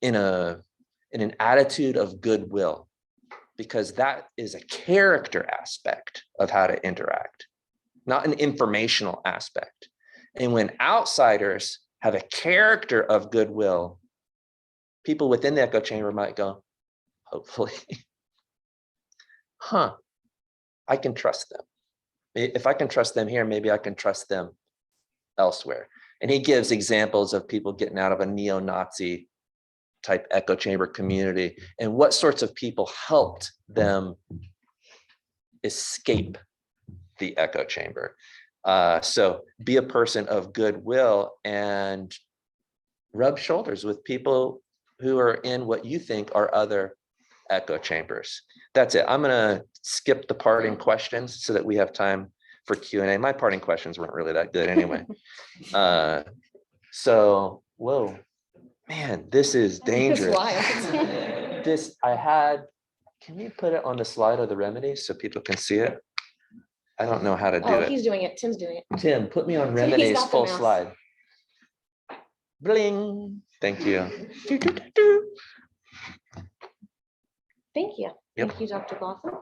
in an attitude of goodwill, because that is a character aspect of how to interact, not an informational aspect. And when outsiders have a character of goodwill, people within the echo chamber might go, hopefully, I can trust them. If I can trust them here, maybe I can trust them elsewhere. And he gives examples of people getting out of a neo-Nazi type echo chamber community and what sorts of people helped them escape the echo chamber. So be a person of goodwill and rub shoulders with people who are in what you think are other echo chambers. That's it. I'm going to skip the parting questions so that we have time for Q&A. My parting questions weren't really that good anyway. So, whoa, man, this is dangerous. Can you put it on the slide of the remedies so people can see it? I don't know how to do it. He's doing it. Tim's doing it. Tim, put me on He's remedies got the full mouse. slide. Bling. Thank you. Thank you. Yep. Thank you, Dr. Botham.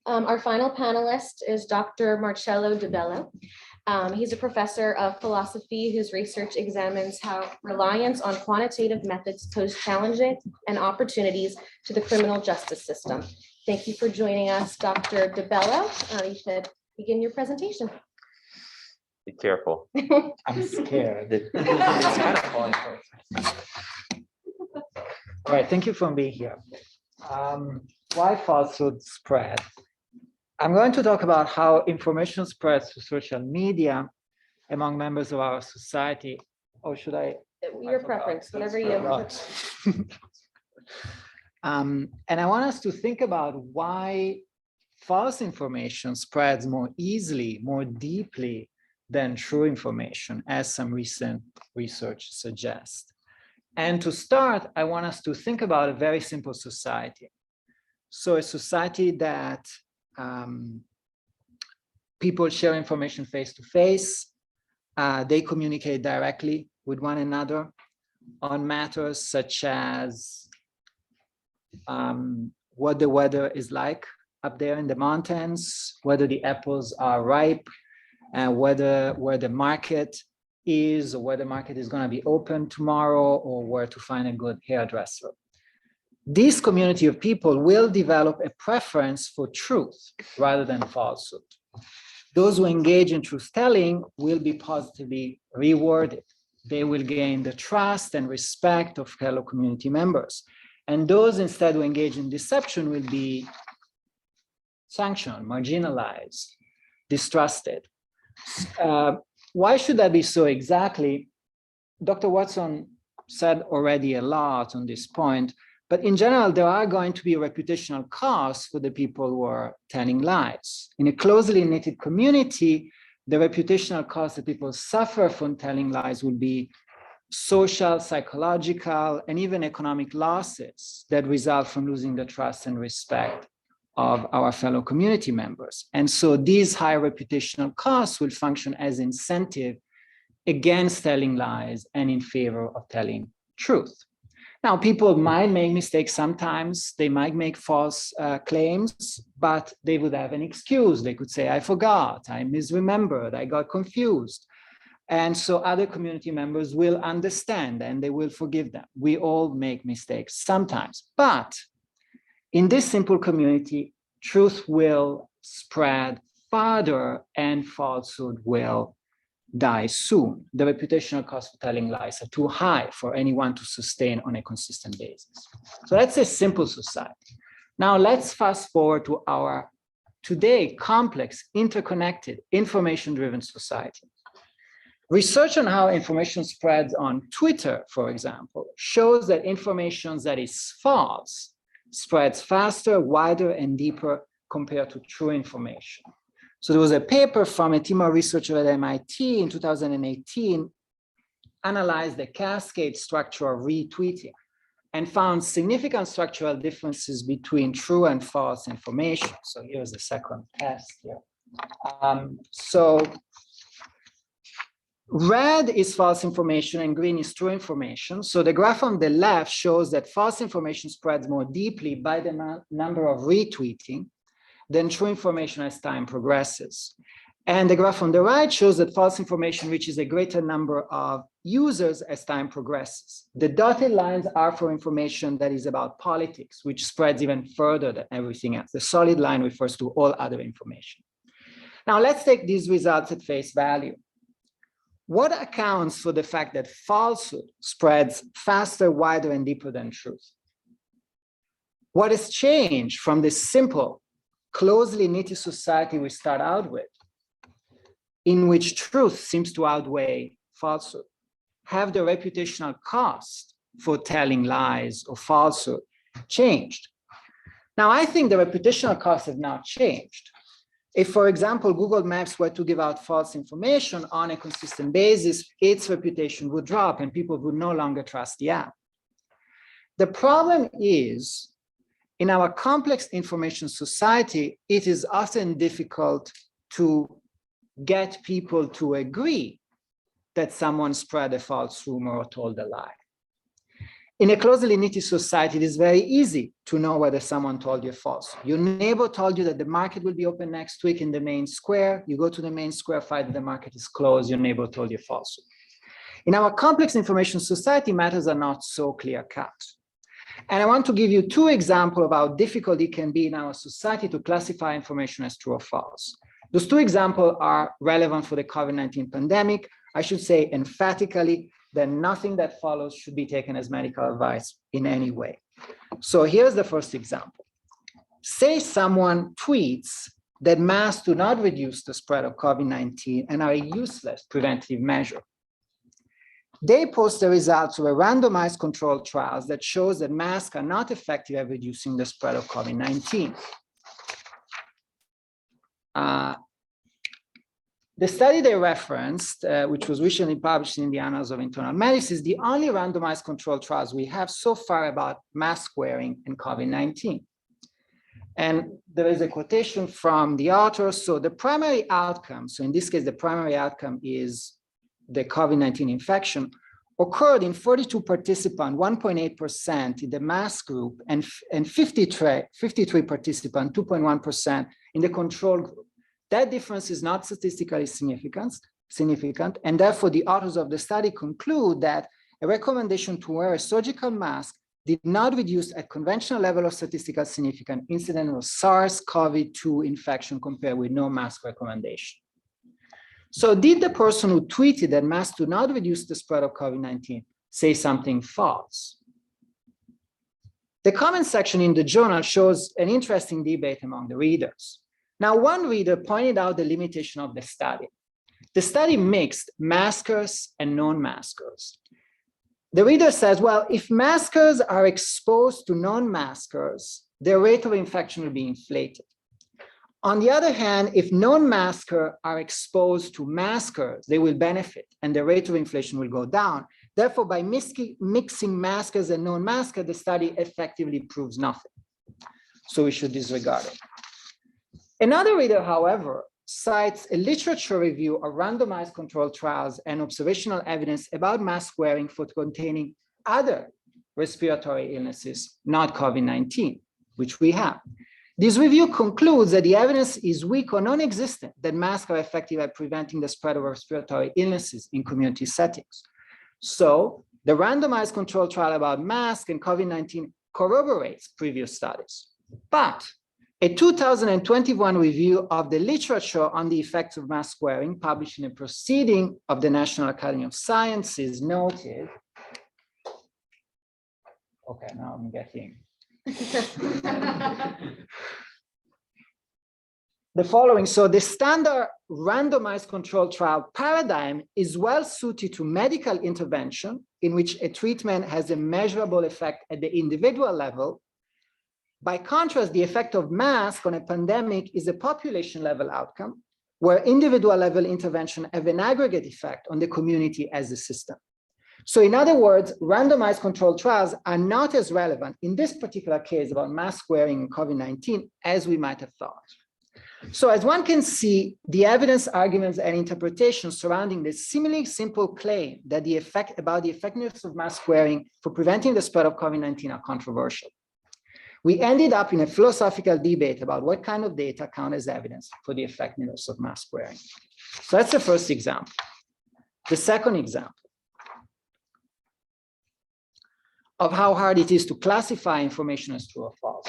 Our final panelist is Dr. Marcello De Bella. He's a professor of philosophy whose research examines how reliance on quantitative methods pose challenges and opportunities to the criminal justice system. Thank you for joining us, Dr. De Bella. You should begin your presentation. Be careful. I'm scared. It's kind of fun. All right, thank you for being here. Why falsehood spread? I'm going to talk about how information spreads through social media among members of our society. Or should I? Your preference, whatever you. And I want us to think about why false information spreads more easily, more deeply than true information, as some recent research suggests. And to start, I want us to think about a very simple society. So a society that people share information face to face, they communicate directly with one another on matters such as what the weather is like up there in the mountains, whether the apples are ripe, and where the market is, or where the market is going to be open tomorrow, or where to find a good hairdresser. This community of people will develop a preference for truth rather than falsehood. Those who engage in truth-telling will be positively rewarded. They will gain the trust and respect of fellow community members. And those instead who engage in deception will be sanctioned, marginalized, distrusted. Why should that be so exactly? Dr. Watson said already a lot on this point, but in general, there are going to be reputational costs for the people who are telling lies. In a closely knitted community, the reputational costs that people suffer from telling lies will be social, psychological, and even economic losses that result from losing the trust and respect of our fellow community members. And so these high reputational costs will function as incentive against telling lies and in favor of telling truth. Now, people might make mistakes sometimes, they might make false claims, but they would have an excuse. They could say, I forgot, I misremembered, I got confused. And so other community members will understand and they will forgive them. We all make mistakes sometimes, but in this simple community, truth will spread farther and falsehood will die soon. The reputational costs for telling lies are too high for anyone to sustain on a consistent basis. So that's a simple society. Now let's fast forward to our today complex, interconnected, information-driven society. Research on how information spreads on Twitter, for example, shows that information that is false spreads faster, wider, and deeper compared to true information. So there was a paper from a team of researchers at MIT in 2018, analyzed the cascade structure of retweeting and found significant structural differences between true and false information. So here's the second test here. So red is false information and green is true information. So the graph on the left shows that false information spreads more deeply by the number of retweeting than true information as time progresses. And the graph on the right shows that false information reaches a greater number of users as time progresses. The dotted lines are for information that is about politics, which spreads even further than everything else. The solid line refers to all other information. Now let's take these results at face value. What accounts for the fact that falsehood spreads faster, wider, and deeper than truth? What has changed from this simple, closely knitted society we start out with, in which truth seems to outweigh falsehood? Have the reputational cost for telling lies or falsehood changed? Now, I think the reputational costs have now changed. If, for example, Google Maps were to give out false information on a consistent basis, its reputation would drop and people would no longer trust the app. The problem is, in our complex information society, it is often difficult to get people to agree that someone spread a false rumor or told a lie. In a closely knitted society, it is very easy to know whether someone told you false. Your neighbor told you that the market will be open next week in the main square. You go to the main square, find that the market is closed. Your neighbor told you false. In our complex information society, matters are not so clear-cut. And I want to give you two examples of how difficult it can be in our society to classify information as true or false. Those two examples are relevant for the COVID-19 pandemic. I should say emphatically that nothing that follows should be taken as medical advice in any way. So here's the first example. Say someone tweets that masks do not reduce the spread of COVID-19 and are a useless preventive measure. They post the results of a randomized controlled trials that shows that masks are not effective at reducing the spread of COVID-19. The study they referenced, which was recently published in the Annals of Internal Medicine, is the only randomized controlled trials we have so far about mask wearing and COVID-19. And there is a quotation from the author. So the primary outcome, so in this case, the primary outcome is the COVID-19 infection, occurred in 42 participants, 1.8% in the mask group, and 53 participants, 2.1% in the control group. That difference is not statistically significant, and therefore the authors of the study conclude that a recommendation to wear a surgical mask did not reduce a conventional level of statistical significance incidence of SARS-CoV-2 infection compared with no mask recommendation. So did the person who tweeted that masks do not reduce the spread of COVID-19 say something false? The comment section in the journal shows an interesting debate among the readers. Now, one reader pointed out the limitation of the study. The study mixed maskers and non-maskers. The reader says, well, if maskers are exposed to non-maskers, their rate of infection will be inflated. On the other hand, if non-maskers are exposed to maskers, they will benefit and the rate of inflation will go down. Therefore, by mixing maskers and non-maskers, the study effectively proves nothing. So we should disregard it. Another reader, however, cites a literature review of randomized controlled trials and observational evidence about mask wearing for containing other respiratory illnesses, not COVID-19, which we have. This review concludes that the evidence is weak or non-existent that masks are effective at preventing the spread of respiratory illnesses in community settings. So the randomized controlled trial about masks and COVID-19 corroborates previous studies. But a 2021 review of the literature on the effects of mask wearing, published in a proceeding of the National Academy of Sciences, noted, okay, now I'm getting the following. So the standard randomized controlled trial paradigm is well suited to medical intervention in which a treatment has a measurable effect at the individual level. By contrast, the effect of mask on a pandemic is a population level outcome where individual level intervention have an aggregate effect on the community as a system. So in other words, randomized controlled trials are not as relevant in this particular case about mask wearing and COVID-19 as we might have thought. So as one can see, the evidence, arguments, and interpretations surrounding this seemingly simple claim that the effectiveness of mask wearing for preventing the spread of COVID-19 are controversial. We ended up in a philosophical debate about what kind of data count as evidence for the effectiveness of mask wearing. So that's the first example. The second example of how hard it is to classify information as true or false.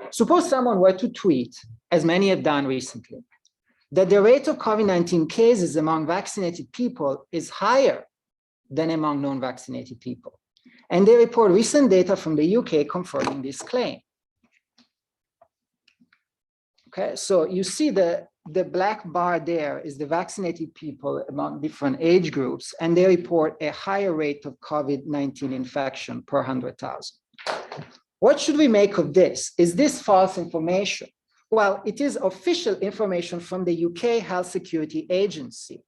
Suppose someone were to tweet, as many have done recently, that the rate of COVID-19 cases among vaccinated people is higher than among non-vaccinated people. And they report recent data from the UK confirming this claim. Okay, so you see the black bar there is the vaccinated people among different age groups, and they report a higher rate of COVID-19 infection per 100,000. What should we make of this? Is this false information? Well, it is official information from the UK Health Security Agency.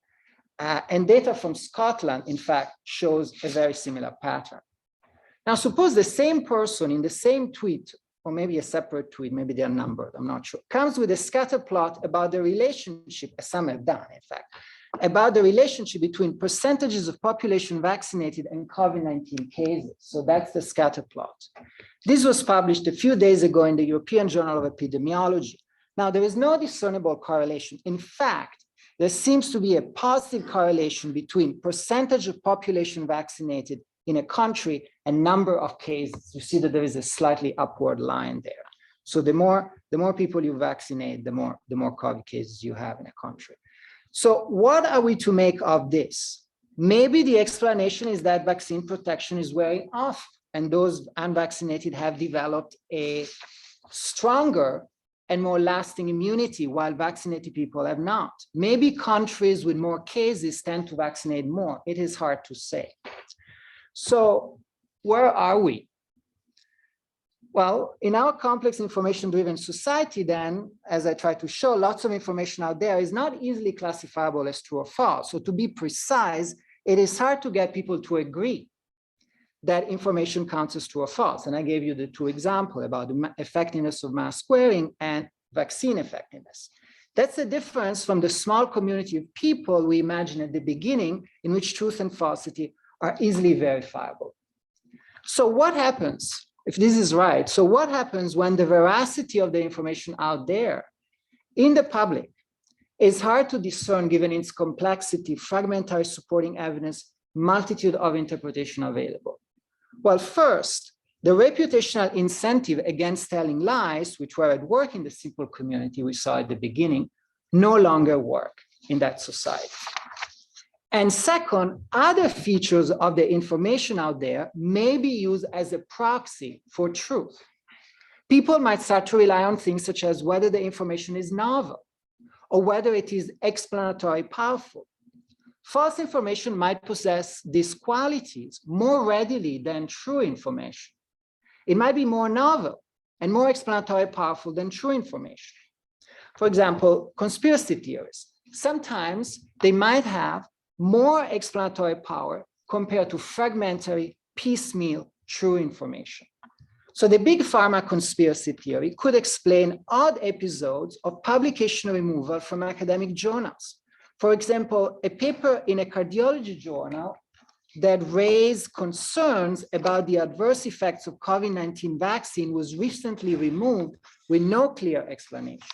And data from Scotland, in fact, shows a very similar pattern. Now, suppose the same person in the same tweet, or maybe a separate tweet, maybe they're numbered, I'm not sure, comes with a scatter plot about the relationship, as some have done, in fact, about the relationship between percentages of population vaccinated and COVID-19 cases. So that's the scatter plot. This was published a few days ago in the European Journal of Epidemiology. Now, there is no discernible correlation. In fact, there seems to be a positive correlation between percentage of population vaccinated in a country and number of cases. You see that there is a slightly upward line there. So the more people you vaccinate, the more COVID cases you have in a country. So what are we to make of this? Maybe the explanation is that vaccine protection is wearing off, and those unvaccinated have developed a stronger and more lasting immunity while vaccinated people have not. Maybe countries with more cases tend to vaccinate more. It is hard to say. So where are we? Well, in our complex information-driven society, then, as I try to show, lots of information out there is not easily classifiable as true or false. So to be precise, it is hard to get people to agree that information counts as true or false. And I gave you the two examples about the effectiveness of mass squaring and vaccine effectiveness. That's the difference from the small community of people we imagine at the beginning, in which truth and falsity are easily verifiable. So what happens if this is right? So what happens when the veracity of the information out there in the public is hard to discern given its complexity, fragmentary supporting evidence, multitude of interpretation available? Well, first, the reputational incentive against telling lies, which were at work in the simple community we saw at the beginning, no longer work in that society. And second, other features of the information out there may be used as a proxy for truth. People might start to rely on things such as whether the information is novel or whether it is explanatory powerful. False information might possess these qualities more readily than true information. It might be more novel and more explanatory powerful than true information. For example, conspiracy theories. Sometimes they might have more explanatory power compared to fragmentary, piecemeal, true information. So the big pharma conspiracy theory could explain odd episodes of publication removal from academic journals. For example, a paper in a cardiology journal that raised concerns about the adverse effects of COVID-19 vaccine was recently removed with no clear explanation.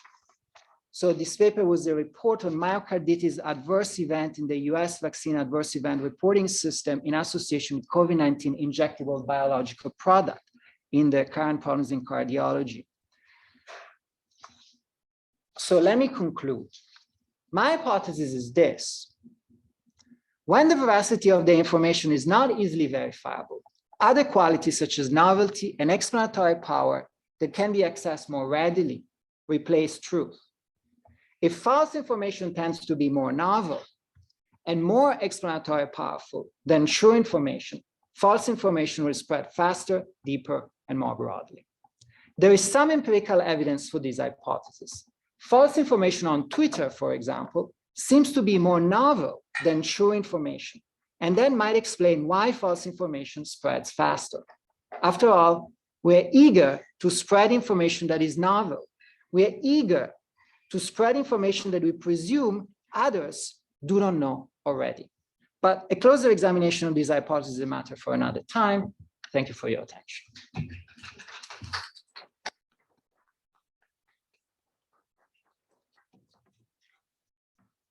So this paper was a report on myocarditis adverse event in the US vaccine adverse event reporting system in association with COVID-19 injectable biological product in the current problems in cardiology. So let me conclude. My hypothesis is this: when the veracity of the information is not easily verifiable, other qualities such as novelty and explanatory power that can be accessed more readily replace truth. If false information tends to be more novel and more explanatory powerful than true information, false information will spread faster, deeper, and more broadly. There is some empirical evidence for this hypothesis. False information on Twitter, for example, seems to be more novel than true information, and that might explain why false information spreads faster. After all, we're eager to spread information that is novel. We're eager to spread information that we presume others do not know already. But a closer examination of this hypothesis is a matter for another time. Thank you for your attention.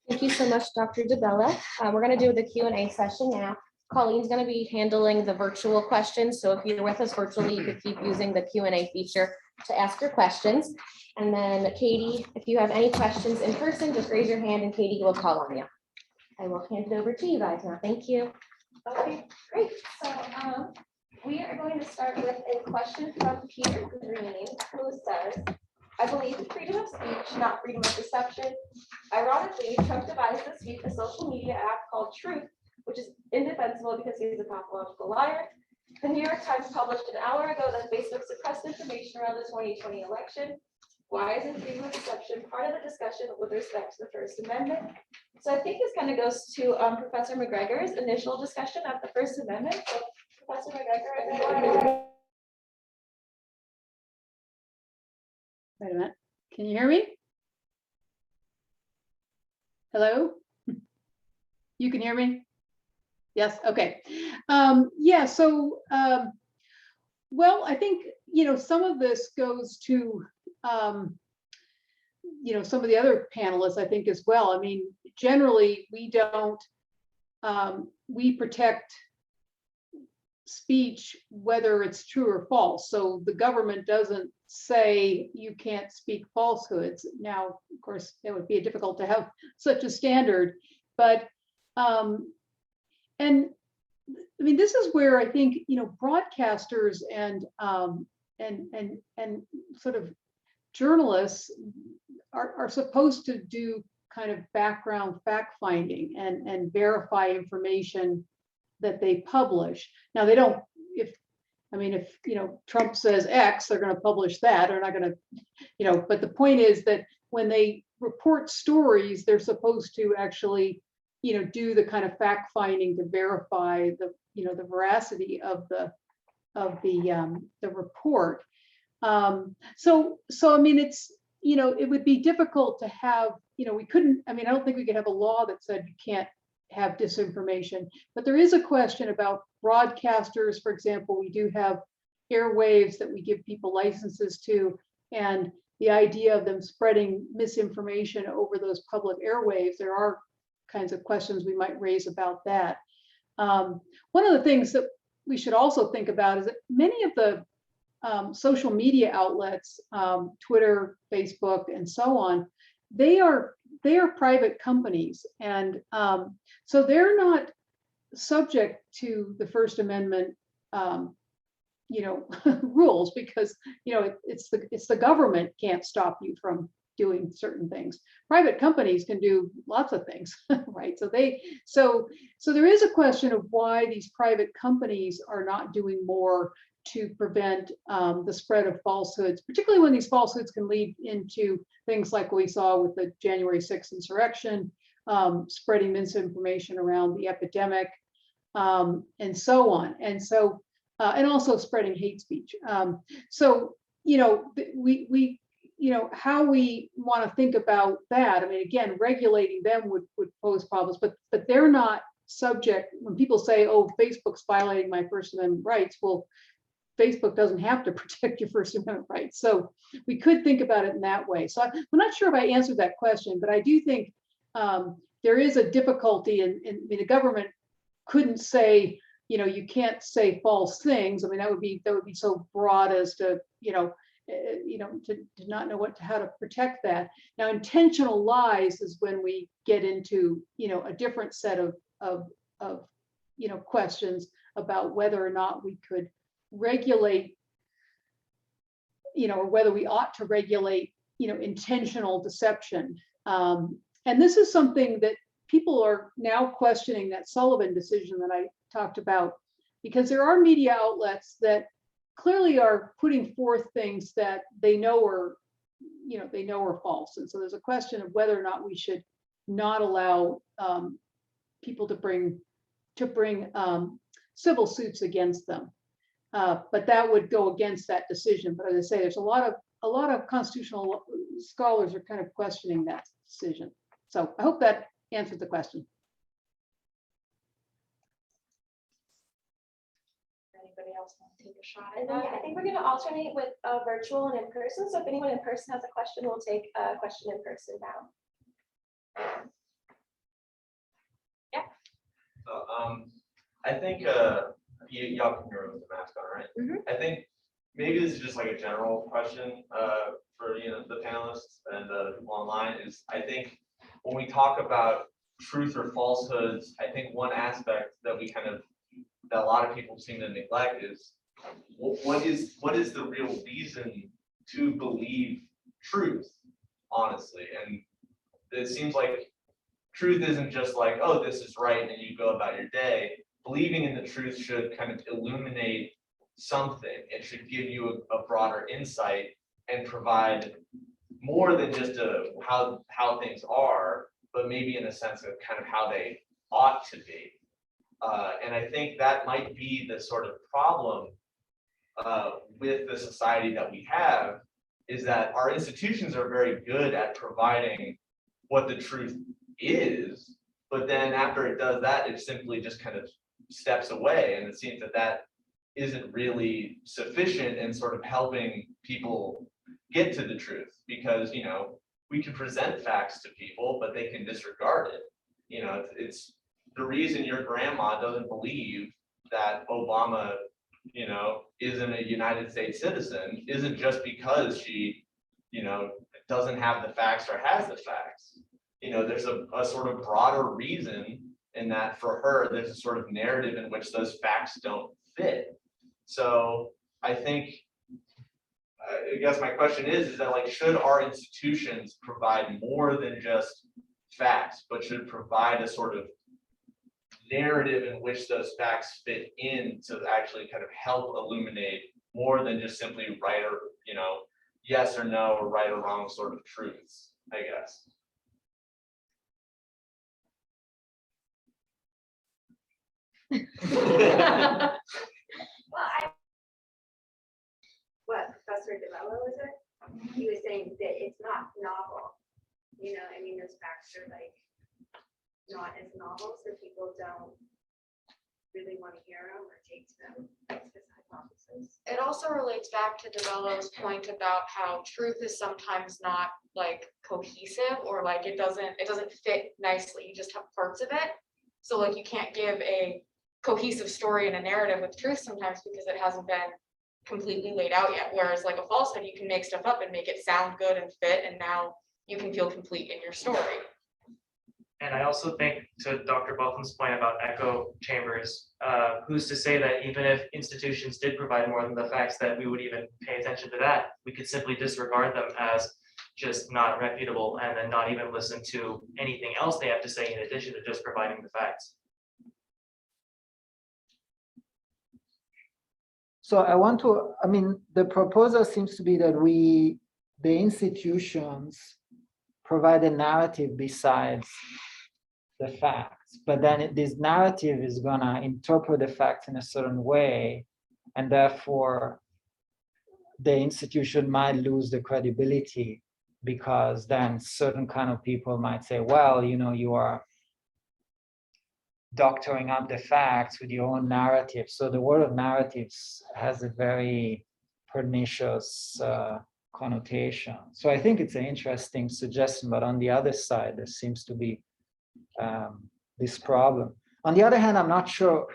Thank you so much, Dr. De Bella. We're going to do the Q&A session now. Colleen's going to be handling the virtual questions. So if you're with us virtually, you could keep using the Q&A feature to ask your questions. And then Katie, if you have any questions in person, just raise your hand and Katie will call on you. I will hand it over to you guys now. Thank you. Okay, great. So we are going to start with a question from Peter Green, who says, I believe in freedom of speech, not freedom of deception. Ironically, Trump devised this week a social media app called Truth, which is indefensible because he's a pathological liar. The New York Times published an hour ago that Facebook suppressed information around the 2020 election. Why isn't freedom of deception part of the discussion with respect to the First Amendment? So I think this kind of goes to Professor McGregor's initial discussion of the First Amendment. So Professor McGregor, if you want to. Wait a minute. Can you hear me? Hello? You can hear me? Yes. Okay. Yeah. So, well, I think, some of this goes to, some of the other panelists, I think, as well. I mean, generally, we don't, we protect speech, whether it's true or false. So the government doesn't say you can't speak falsehoods. Now, of course, it would be difficult to have such a standard, but and I mean, this is where I think broadcasters and sort of journalists are supposed to do kind of background fact finding and verify information that they publish. Now they don't, I mean, if, Trump says X, they're going to publish that. They're not going to, but the point is that when they report stories, they're supposed to actually, do the kind of fact finding to verify the, the veracity of the report. So I mean, it's, it would be difficult to have, we couldn't, I mean, I don't think we could have a law that said you can't have disinformation, but there is a question about broadcasters. For example, we do have airwaves that we give people licenses to, and the idea of them spreading misinformation over those public airwaves, there are kinds of questions we might raise about that. One of the things that we should also think about is that many of the social media outlets, Twitter, Facebook, and so on, they are private companies, and so they're not subject to the First Amendment, rules, because it's the government can't stop you from doing certain things. Private companies can do lots of things, right? So there is a question of why these private companies are not doing more to prevent the spread of falsehoods, particularly when these falsehoods can lead into things like we saw with the January 6th insurrection, spreading misinformation around the epidemic, and so on. And so, and also spreading hate speech. So, we how we want to think about that. I mean, again, regulating them would pose problems, but they're not subject. When people say, oh, Facebook's violating my First Amendment rights, well, Facebook doesn't have to protect your First Amendment rights. So we could think about it in that way. So I'm not sure if I answered that question, but I do think there is a difficulty in the government couldn't say, you can't say false things. I mean, that would be so broad as to, to not know how to protect that. Now, intentional lies is when we get into, a different set of questions about whether or not we could regulate, or whether we ought to regulate, intentional deception. And this is something that people are now questioning, that Sullivan decision that I talked about, because there are media outlets that clearly are putting forth things that they know are false. And so there's a question of whether or not we should not allow people to bring civil suits against them. But that would go against that decision. But as I say, there's a lot of constitutional scholars are kind of questioning that decision. So I hope that answered the question. Anybody else want to take a shot at that? I think we're going to alternate with virtual and in person. So if anyone in person has a question, we'll take a question in person now. Yeah. I think y'all can hear with the mask on, right? Mm-hmm. I think maybe this is just like a general question for the panelists and the people online. Is I think when we talk about truth or falsehoods, I think one aspect that that a lot of people seem to neglect is what is the real reason to believe truth, honestly. And it seems like truth isn't just like, oh, this is right, and you go about your day. Believing in the truth should kind of illuminate something. It should give you a broader insight and provide more than just how things are, but maybe in a sense of kind of how they ought to be. And I think that might be the sort of problem with the society that we have, is that our institutions are very good at providing what the truth is, but then after it does that, it simply just kind of steps away. And it seems that isn't really sufficient in sort of helping people get to the truth, because, we can present facts to people, but they can disregard it. It's the reason your grandma doesn't believe that Obama, isn't a United States citizen isn't just because she, doesn't have the facts or has the facts. There's a sort of broader reason in that for her, there's a sort of narrative in which those facts don't fit. So I think, I guess my question is that like, should our institutions provide more than just facts, but should provide a sort of narrative in which those facts fit in to actually kind of help illuminate more than just simply right or, yes or no or right or wrong sort of truths, I guess. What Professor De Bella was it? He was saying that it's not novel. I mean, those facts are like not as novel, so people don't really want to hear them or take to them. That's his hypothesis. It also relates back to De Bello's point about how truth is sometimes not like cohesive, or like it doesn't fit nicely. You just have parts of it. So like you can't give a cohesive story and a narrative with truth sometimes because it hasn't been completely laid out yet. Whereas like a falsehood, you can make stuff up and make it sound good and fit, and now you can feel complete in your story. And I also think, to Dr. Botham's point about echo chambers, who's to say that even if institutions did provide more than the facts, that we would even pay attention to that? We could simply disregard them as just not reputable and then not even listen to anything else they have to say in addition to just providing the facts. So the proposal seems to be that the institutions provide a narrative besides the facts, but then this narrative is gonna interpret the facts in a certain way, and therefore the institution might lose the credibility, because then certain kind of people might say, well, you are doctoring up the facts with your own narrative. So the word of narratives has a very pernicious connotation. So I think it's an interesting suggestion, but on the other side, there seems to be this problem. On the other hand, I'm not sure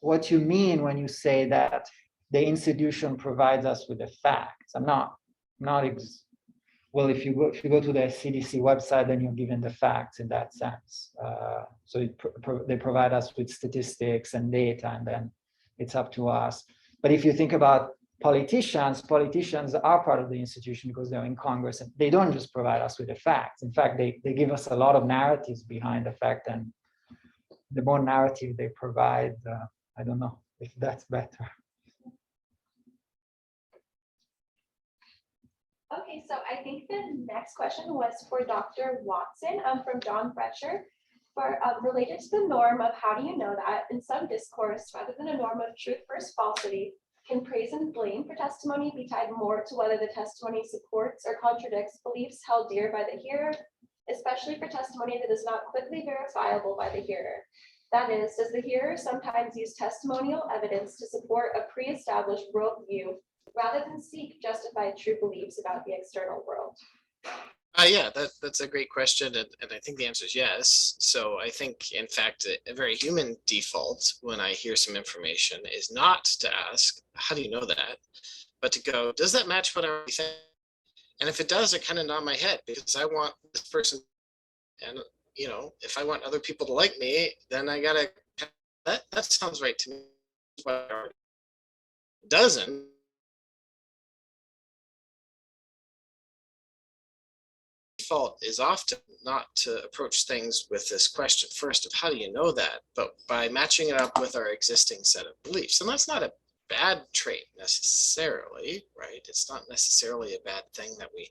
what you mean when you say that the institution provides us with the facts. Well, if you go to the CDC website, then you're given the facts in that sense. So they provide us with statistics and data, and then it's up to us. But if you think about politicians are part of the institution because they're in Congress, and they don't just provide us with the facts. In fact, they give us a lot of narratives behind the fact, and the more narrative they provide, I don't know if that's better. Okay, so I think the next question was for Dr. Watson from John Fletcher, for related to the norm of how do you know that in some discourse, rather than a norm of truth versus falsity, can praise and blame for testimony be tied more to whether the testimony supports or contradicts beliefs held dear by the hearer, especially for testimony that is not quickly verifiable by the hearer? That is, does the hearer sometimes use testimonial evidence to support a pre-established worldview rather than seek justified true beliefs about the external world? Yeah, that's a great question, and I think the answer is yes. So I think, in fact, a very human default when I hear some information is not to ask, how do you know that? But to go, does that match what I already think? And if it does, I kind of nod my head, because I want this person, and if I want other people to like me, then I gotta, that sounds right to me. What doesn't. Default is often not to approach things with this question first of how do you know that, but by matching it up with our existing set of beliefs. And that's not a bad trait necessarily, right? It's not necessarily a bad thing that we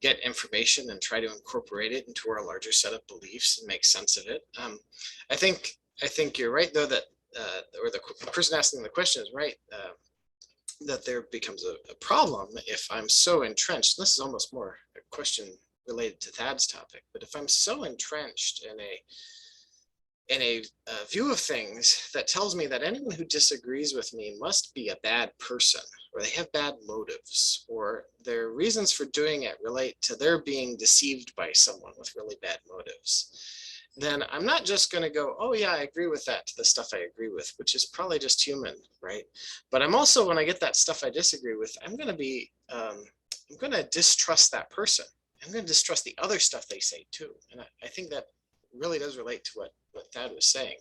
get information and try to incorporate it into our larger set of beliefs and make sense of it. I think you're right, though, that or the person asking the question is right, that there becomes a problem if I'm so entrenched. This is almost more a question related to Thad's topic, but if I'm so entrenched in a view of things that tells me that anyone who disagrees with me must be a bad person, or they have bad motives, or their reasons for doing it relate to their being deceived by someone with really bad motives, then I'm not just going to go, oh yeah, I agree with that, to the stuff I agree with, which is probably just human, right? But I'm also, when I get that stuff I disagree with, I'm going to distrust that person. I'm going to distrust the other stuff they say too. And I think that really does relate to what Thad was saying.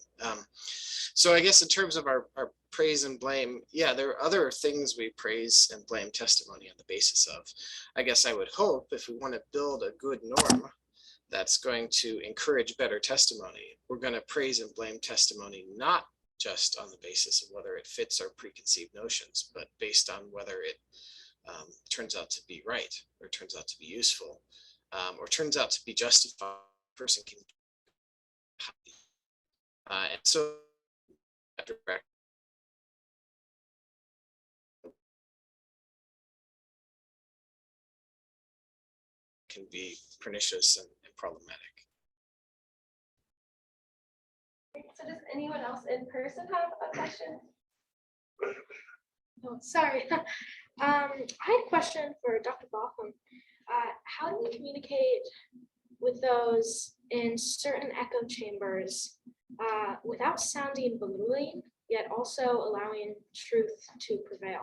So I guess in terms of our praise and blame, yeah, there are other things we praise and blame testimony on the basis of. I guess I would hope, if we want to build a good norm, that's going to encourage better testimony. We're going to praise and blame testimony, not just on the basis of whether it fits our preconceived notions, but based on whether it turns out to be right, or turns out to be useful, or turns out to be justified. Person can and so direct can be pernicious and problematic. So does anyone else in person have a question? Oh, sorry. I had a question for Dr. Botham. How do we communicate with those in certain echo chambers without sounding belittling, yet also allowing truth to prevail?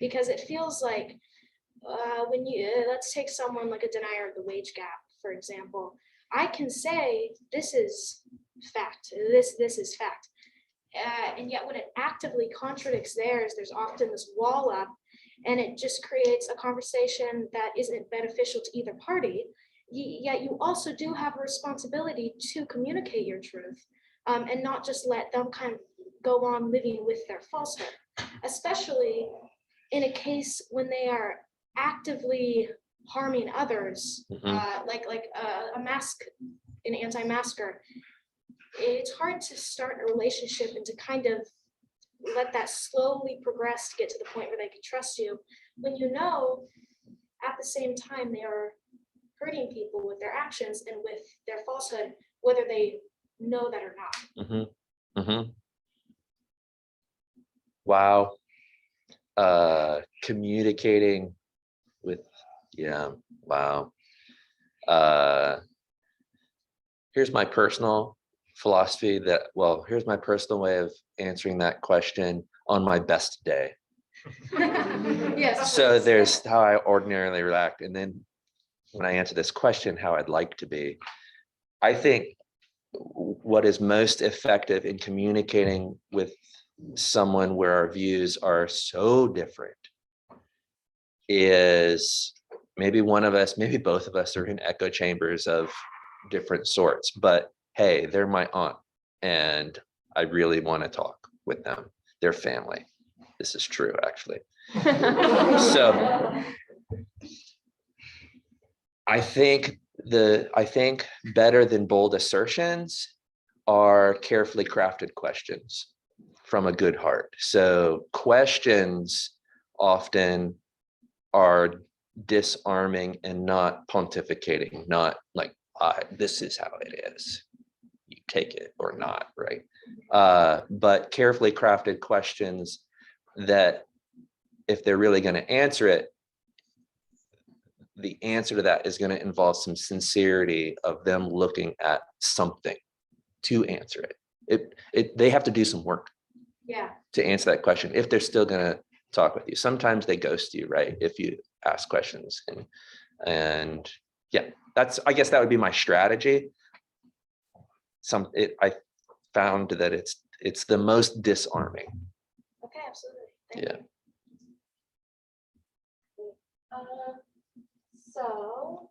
Because it feels like when you, let's take someone like a denier of the wage gap, for example, I can say this is fact, this is fact. And yet when it actively contradicts theirs, there's often this wall up, and it just creates a conversation that isn't beneficial to either party. Yet you also do have a responsibility to communicate your truth, and not just let them kind of go on living with their falsehood, especially in a case when they are actively harming others, like a mask, an anti-masker. It's hard to start a relationship and to kind of let that slowly progress to get to the point where they can trust you, when you know at the same time they are hurting people with their actions and with their falsehood, whether they know that or not. Wow. Communicating with, yeah, wow. Here's my personal philosophy that, well, here's my personal way of answering that question on my best day. Yes. So there's how I ordinarily react. And then when I answer this question, how I'd like to be, I think what is most effective in communicating with someone where our views are so different is maybe one of us, maybe both of us are in echo chambers of different sorts, but hey, they're my aunt and I really want to talk with them. They're family. This is true, actually. So I think better than bold assertions are carefully crafted questions from a good heart. So questions often are disarming and not pontificating, not like, this is how it is. You take it or not, right? But carefully crafted questions that if they're really going to answer it, the answer to that is going to involve some sincerity of them looking at something to answer it. They have to do some work to answer that question if they're still going to talk with you. Sometimes they ghost you, right? If you ask questions, and yeah, I guess that would be my strategy. I found that it's the most disarming. Okay, absolutely. Thank you. So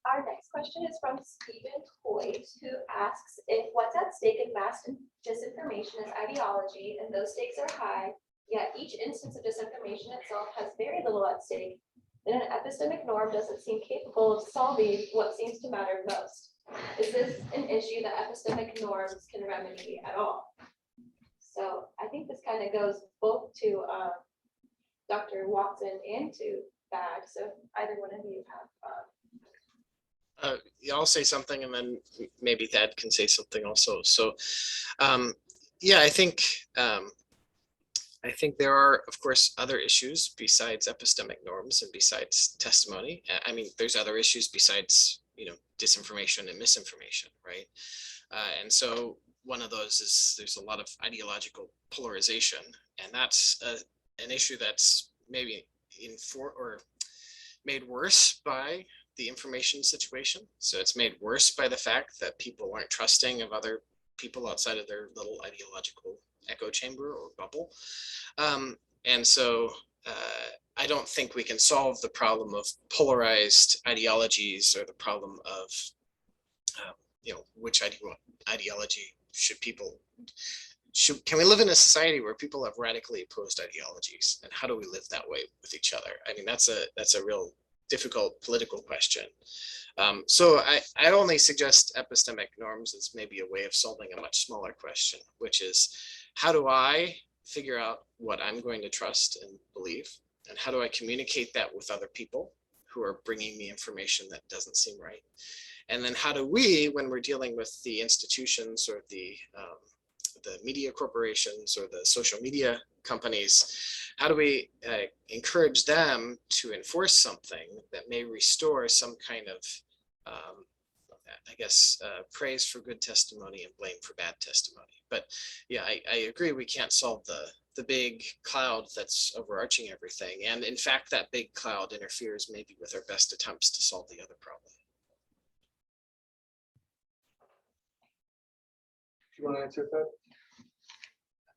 our next question is from Stephen Hoyt, who asks if what's at stake in mass disinformation is ideology and those stakes are high, yet each instance of disinformation itself has very little at stake, then an epistemic norm doesn't seem capable of solving what seems to matter most. Is this an issue that epistemic norms can remedy at all? So I think this kind of goes both to Dr. Watson and to Thad. So either one of you have. Yeah, I'll say something and then maybe Thad can say something also. So yeah, I think there are, of course, other issues besides epistemic norms and besides testimony. I mean, there's other issues besides, disinformation and misinformation, right? And so one of those is there's a lot of ideological polarization, and that's an issue that's maybe made worse by the information situation. So it's made worse by the fact that people aren't trusting of other people outside of their little ideological echo chamber or bubble. And so I don't think we can solve the problem of polarized ideologies or the problem of, which ideology should people, can we live in a society where people have radically opposed ideologies, and how do we live that way with each other? I mean, that's a real difficult political question. So I only suggest epistemic norms as maybe a way of solving a much smaller question, which is, how do I figure out what I'm going to trust and believe? And how do I communicate that with other people who are bringing me information that doesn't seem right? And then how do we, when we're dealing with the institutions or the media corporations or the social media companies, how do we encourage them to enforce something that may restore some kind of, praise for good testimony and blame for bad testimony? But yeah, I agree, we can't solve the big cloud that's overarching everything. And in fact, that big cloud interferes maybe with our best attempts to solve the other problem. Do you want to answer that?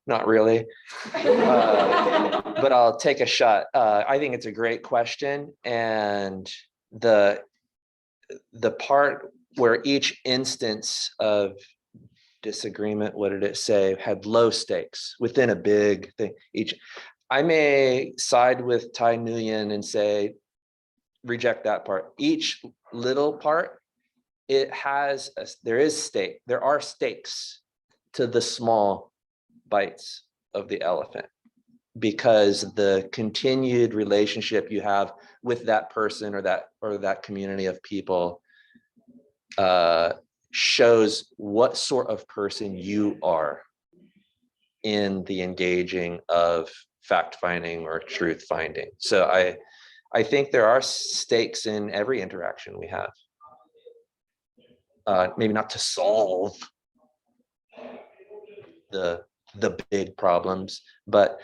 Not really, but I'll take a shot. I think it's a great question, and the part where each instance of disagreement, what did it say, had low stakes within a big thing. I may side with Ty Nguyen and say, reject that part. Each little part, there are stakes to the small bites of the elephant, because the continued relationship you have with that person or that community of people shows what sort of person you are in the engaging of fact finding or truth finding. So I think there are stakes in every interaction we have. Maybe not to solve the big problems, but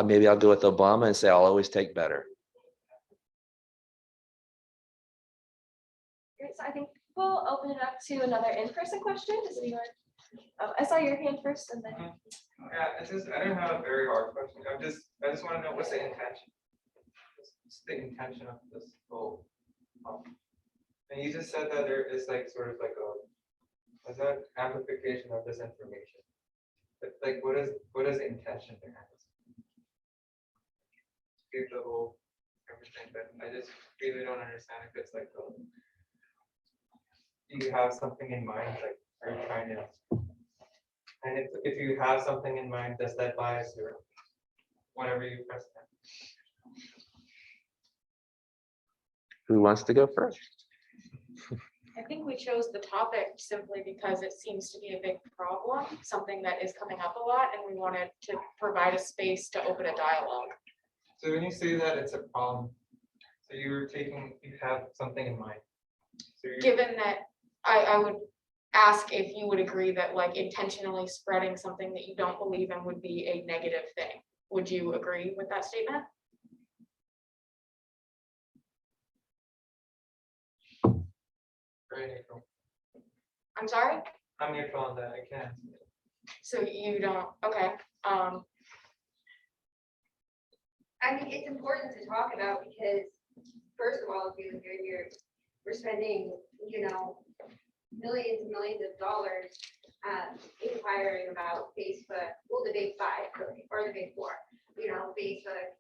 maybe I'll go with Obama and say I'll always take better. Great, so I think we'll open it up to another in-person question. Does anyone? Oh, I saw your hand first, and then. Yeah, I don't have a very hard question. I just want to know, what's the intention? What's the intention of this whole? And you just said that there is what's that, amplification of disinformation. But what is the intention behind this? Give the whole everything, but I just really don't understand if it's do you have something in mind? Are you trying to? And if you have something in mind, does that bias your whenever you press that? Who wants to go first? I think we chose the topic simply because it seems to be a big problem, something that is coming up a lot, and we wanted to provide a space to open a dialogue. So when you say that it's a problem, so you have something in mind. So Given that, I would ask if you would agree that intentionally spreading something that you don't believe in would be a negative thing. Would you agree with that statement? very neutral. I'm sorry? I'm neutral on that. I can't. So you don't, okay. I mean, it's important to talk about because, first of all, if we're spending, millions and millions of dollars inquiring about Facebook, well, the big five, really, or the big four, Facebook,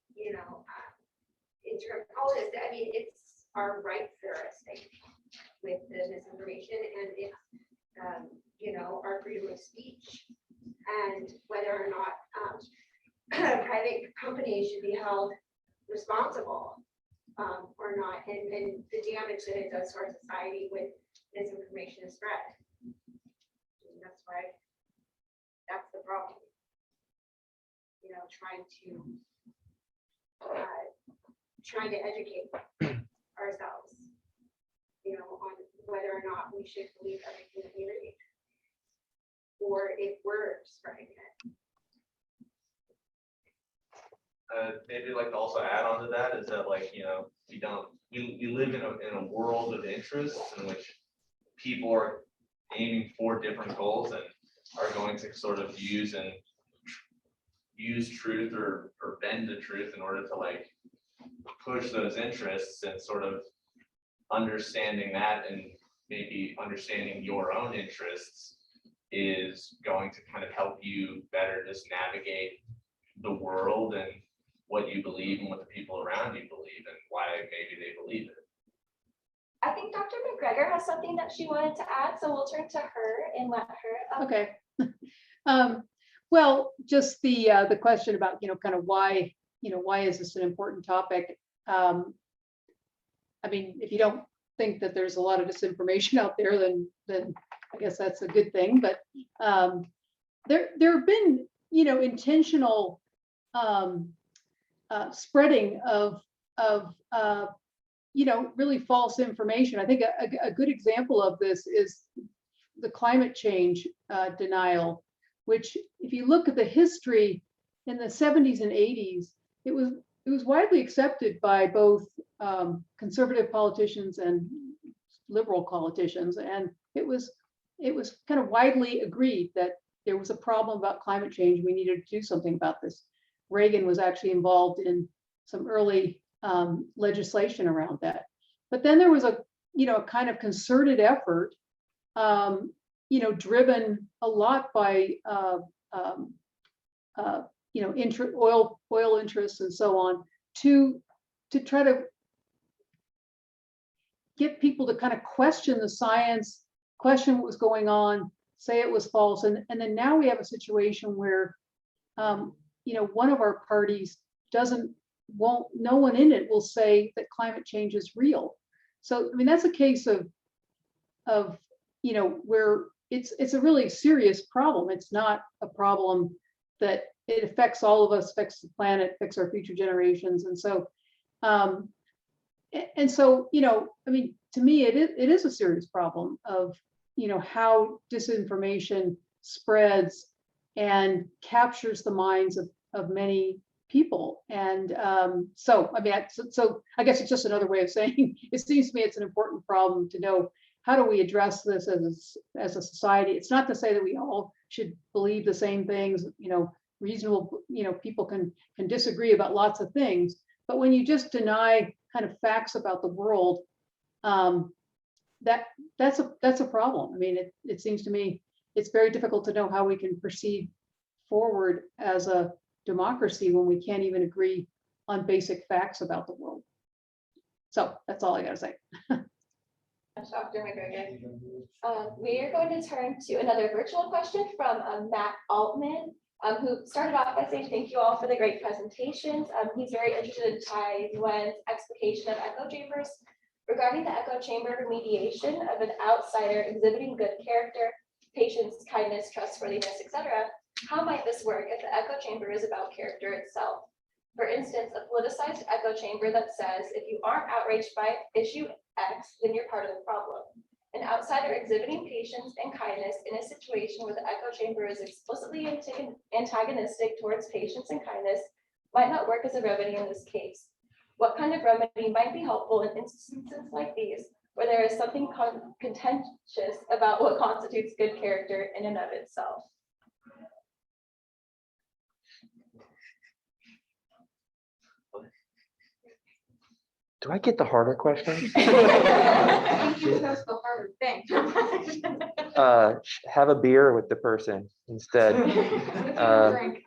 Instagram, all this. I mean, it's our rights that are at stake with the misinformation, and it's, our freedom of speech, and whether or not private companies should be held responsible or not, and the damage that it does to our society with misinformation is spread. And that's the problem. Trying to educate ourselves, on whether or not we should believe everything that we read, or if we're spreading it. Maybe to also add on to that is that we live in a world of interests in which people are aiming for different goals and are going to sort of use and use truth or bend the truth in order to like push those interests, and sort of understanding that and maybe understanding your own interests is going to kind of help you better just navigate the world and what you believe and what the people around you believe and why maybe they believe it. I think Dr. McGregor has something that she wanted to add, so we'll turn to her and let her. Okay. Well, just the question about, kind of why is this an important topic? I mean, if you don't think that there's a lot of disinformation out there, then I guess that's a good thing. But there have been, intentional spreading of really false information. I think a good example of this is the climate change denial, which, if you look at the history in the 70s and 80s, it was widely accepted by both conservative politicians and liberal politicians, and it was kind of widely agreed that there was a problem about climate change. We needed to do something about this. Reagan was actually involved in some early legislation around that. But then there was a kind of concerted effort, driven a lot by oil interests and so on, to try to get people to kind of question the science, question what was going on, say it was false, and then now we have a situation where one of our parties no one in it will say that climate change is real. So I mean, that's a case of where it's a really serious problem. It's not a problem that it affects all of us, affects the planet, affects our future generations. And so I mean, to me, it is a serious problem of how disinformation spreads and captures the minds of many people. And so I mean, so I guess it's just another way of saying it seems to me it's an important problem to know, how do we address this as a society? It's not to say that we all should believe the same things. Reasonable, people can disagree about lots of things, but when you just deny kind of facts about the world, that's a problem. I mean, it seems to me it's very difficult to know how we can proceed forward as a democracy when we can't even agree on basic facts about the world. So that's all I gotta say. Dr. McGregor. We are going to turn to another virtual question from Matt Altman, who started off by saying thank you all for the great presentations. He's very interested in Tai Nguyen's explication of echo chambers. Regarding the echo chamber remediation of an outsider exhibiting good character, patience, kindness, trustworthiness, etc., how might this work if the echo chamber is about character itself? For instance, a politicized echo chamber that says, if you aren't outraged by issue X, then you're part of the problem. An outsider exhibiting patience and kindness in a situation where the echo chamber is explicitly antagonistic towards patience and kindness might not work as a remedy in this case. What kind of remedy might be helpful in instances like these, where there is something contentious about what constitutes good character in and of itself? Do I get the harder questions? I think you chose the harder thing. Have a beer with the person instead. Drink.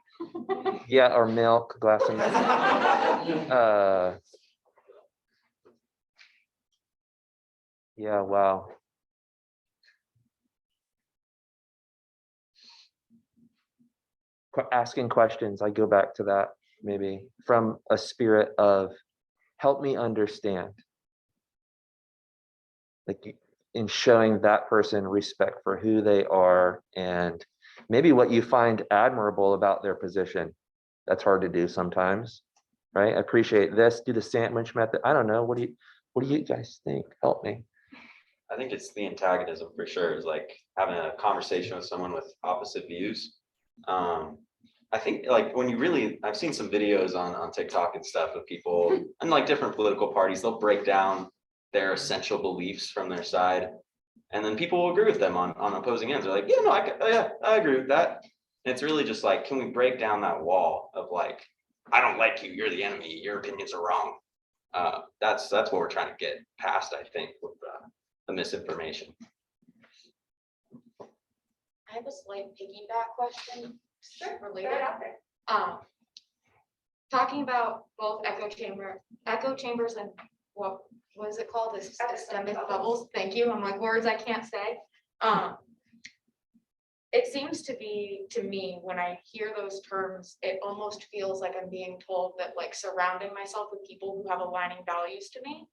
Yeah, or milk, a glass of milk. Yeah, wow. Asking questions, I go back to that maybe from a spirit of help me understand. Like in showing that person respect for who they are and maybe what you find admirable about their position. That's hard to do sometimes, right? I appreciate this, do the sandwich method. I don't know, what do you guys think? Help me. I think it's the antagonism for sure. Is like having a conversation with someone with opposite views. I think like when you really, I've seen some videos on TikTok and stuff of people and like different political parties, they'll break down their essential beliefs from their side. And then people will agree with them on opposing ends. They're like, yeah, no, I agree with that. And it's really just like, can we break down that wall of like, I don't like you, you're the enemy, your opinions are wrong. That's what we're trying to get past, I think, with the misinformation. I have a slight piggyback question. Sure, Related. throw it out there. Talking about both echo chambers and what is it called? This epistemic bubbles. Thank you. I'm like words I can't say. It seems to me, when I hear those terms, it almost feels like I'm being told that like surrounding myself with people who have aligning values to me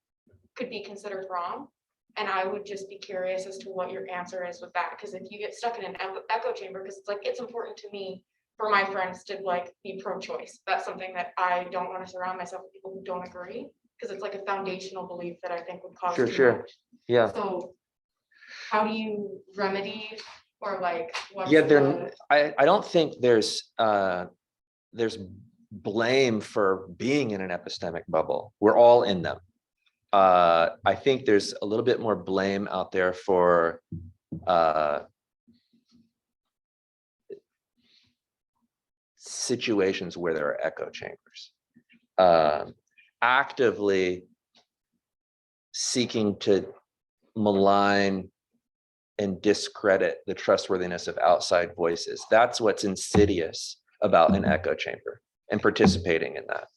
could be considered wrong. And I would just be curious as to what your answer is with that. Because if you get stuck in an echo chamber, because it's like, it's important to me for my friends to like be pro-choice. That's something that I don't want to surround myself with people who don't agree, because it's like a foundational belief that I think would cause too much. Yeah. So how do you remedy or like what's Yeah, the- I don't think there's blame for being in an epistemic bubble. We're all in them. I think there's a little bit more blame out there for situations where there are echo chambers, actively seeking to malign and discredit the trustworthiness of outside voices. That's what's insidious about an echo chamber and participating in that.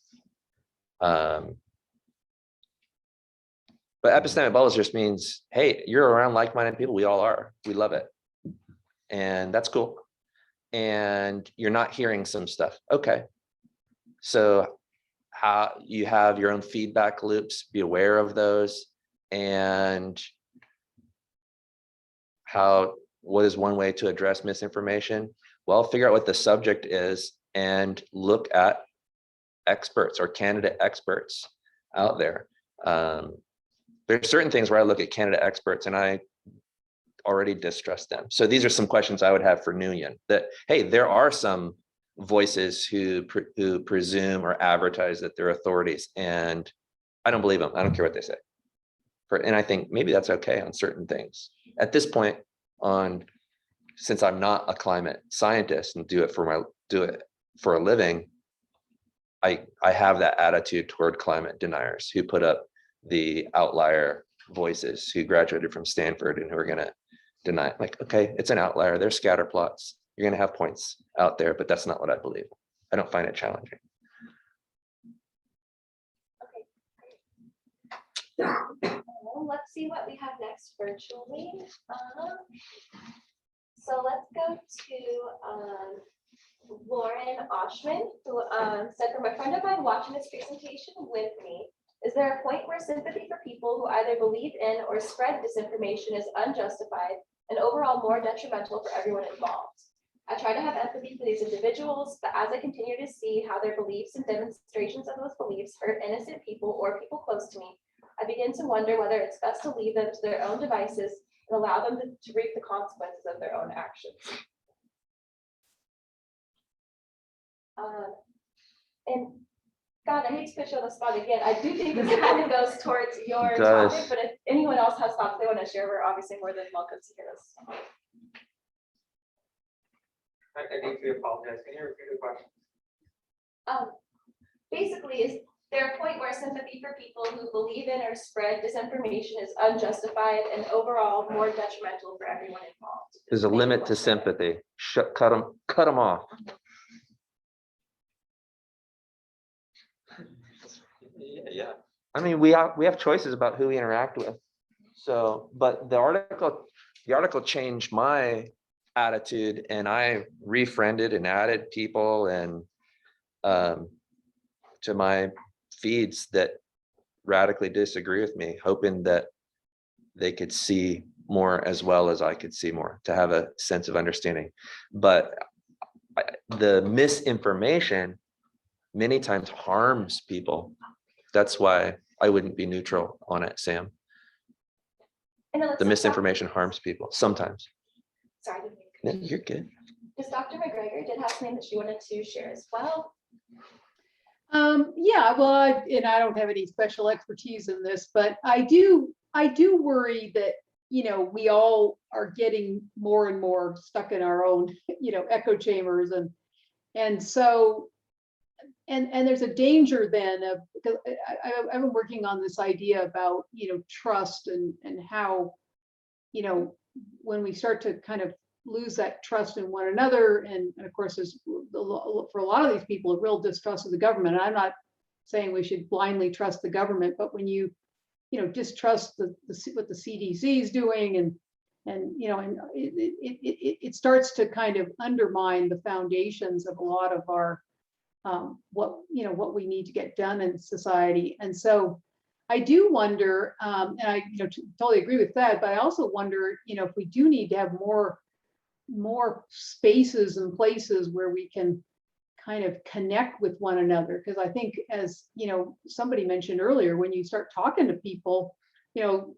But epistemic bubbles just means, hey, you're around like-minded people. We all are. We love it. And that's cool. And you're not hearing some stuff. Okay. So how you have your own feedback loops, be aware of those. And what is one way to address misinformation? Well, figure out what the subject is and look at experts or candidate experts out there. There's certain things where I look at candidate experts and I already distrust them. So these are some questions I would have for Nguyen, that, hey, there are some voices who presume or advertise that they're authorities, and I don't believe them. I don't care what they say. And I think maybe that's okay on certain things. At this point, since I'm not a climate scientist and do it for a living, I have that attitude toward climate deniers who put up the outlier voices who graduated from Stanford and who are going to deny. Like, okay, it's an outlier. They're scatter plots. You're going to have points out there, but that's not what I believe. I don't find it challenging. Well, let's see what we have next virtually. So let's go to Lauren Oshman, who said, from a friend of mine watching this presentation with me, is there a point where sympathy for people who either believe in or spread disinformation is unjustified and overall more detrimental for everyone involved? I try to have empathy for these individuals, but as I continue to see how their beliefs and demonstrations of those beliefs hurt innocent people or people close to me, I begin to wonder whether it's best to leave them to their own devices and allow them to reap the consequences of their own actions. And God, I hate to put you on the spot again. I do think this kind of goes towards your topic, but if anyone else has thoughts they want to share, we're obviously more than welcome to hear this. I need to apologize. Can you repeat the question? Basically, is there a point where sympathy for people who believe in or spread disinformation is unjustified and overall more detrimental for everyone involved? There's a limit to sympathy. Cut them off. Yeah. I mean, we have choices about who we interact with. So, but the article changed my attitude, and I refriended and added people and to my feeds that radically disagree with me, hoping that they could see more as well as I could see more, to have a sense of understanding. But the misinformation many times harms people. That's why I wouldn't be neutral on it, Sam. The misinformation harms people sometimes. Sorry. No, you're good. Because Dr. McGregor did have something that she wanted to share as well. Yeah, well, I don't have any special expertise in this, but I do worry that we all are getting more and more stuck in our own, echo chambers. And so, and there's a danger then of, because I've been working on this idea about, trust and how, when we start to kind of lose that trust in one another. And of course, there's for a lot of these people, a real distrust of the government. And I'm not saying we should blindly trust the government, but when you distrust what the CDC is doing, and it starts to kind of undermine the foundations of a lot of our what we need to get done in society. And so I do wonder, and I totally agree with that, but I also wonder, if we do need to have more spaces and places where we can kind of connect with one another. Because I think, as somebody mentioned earlier, when you start talking to people, that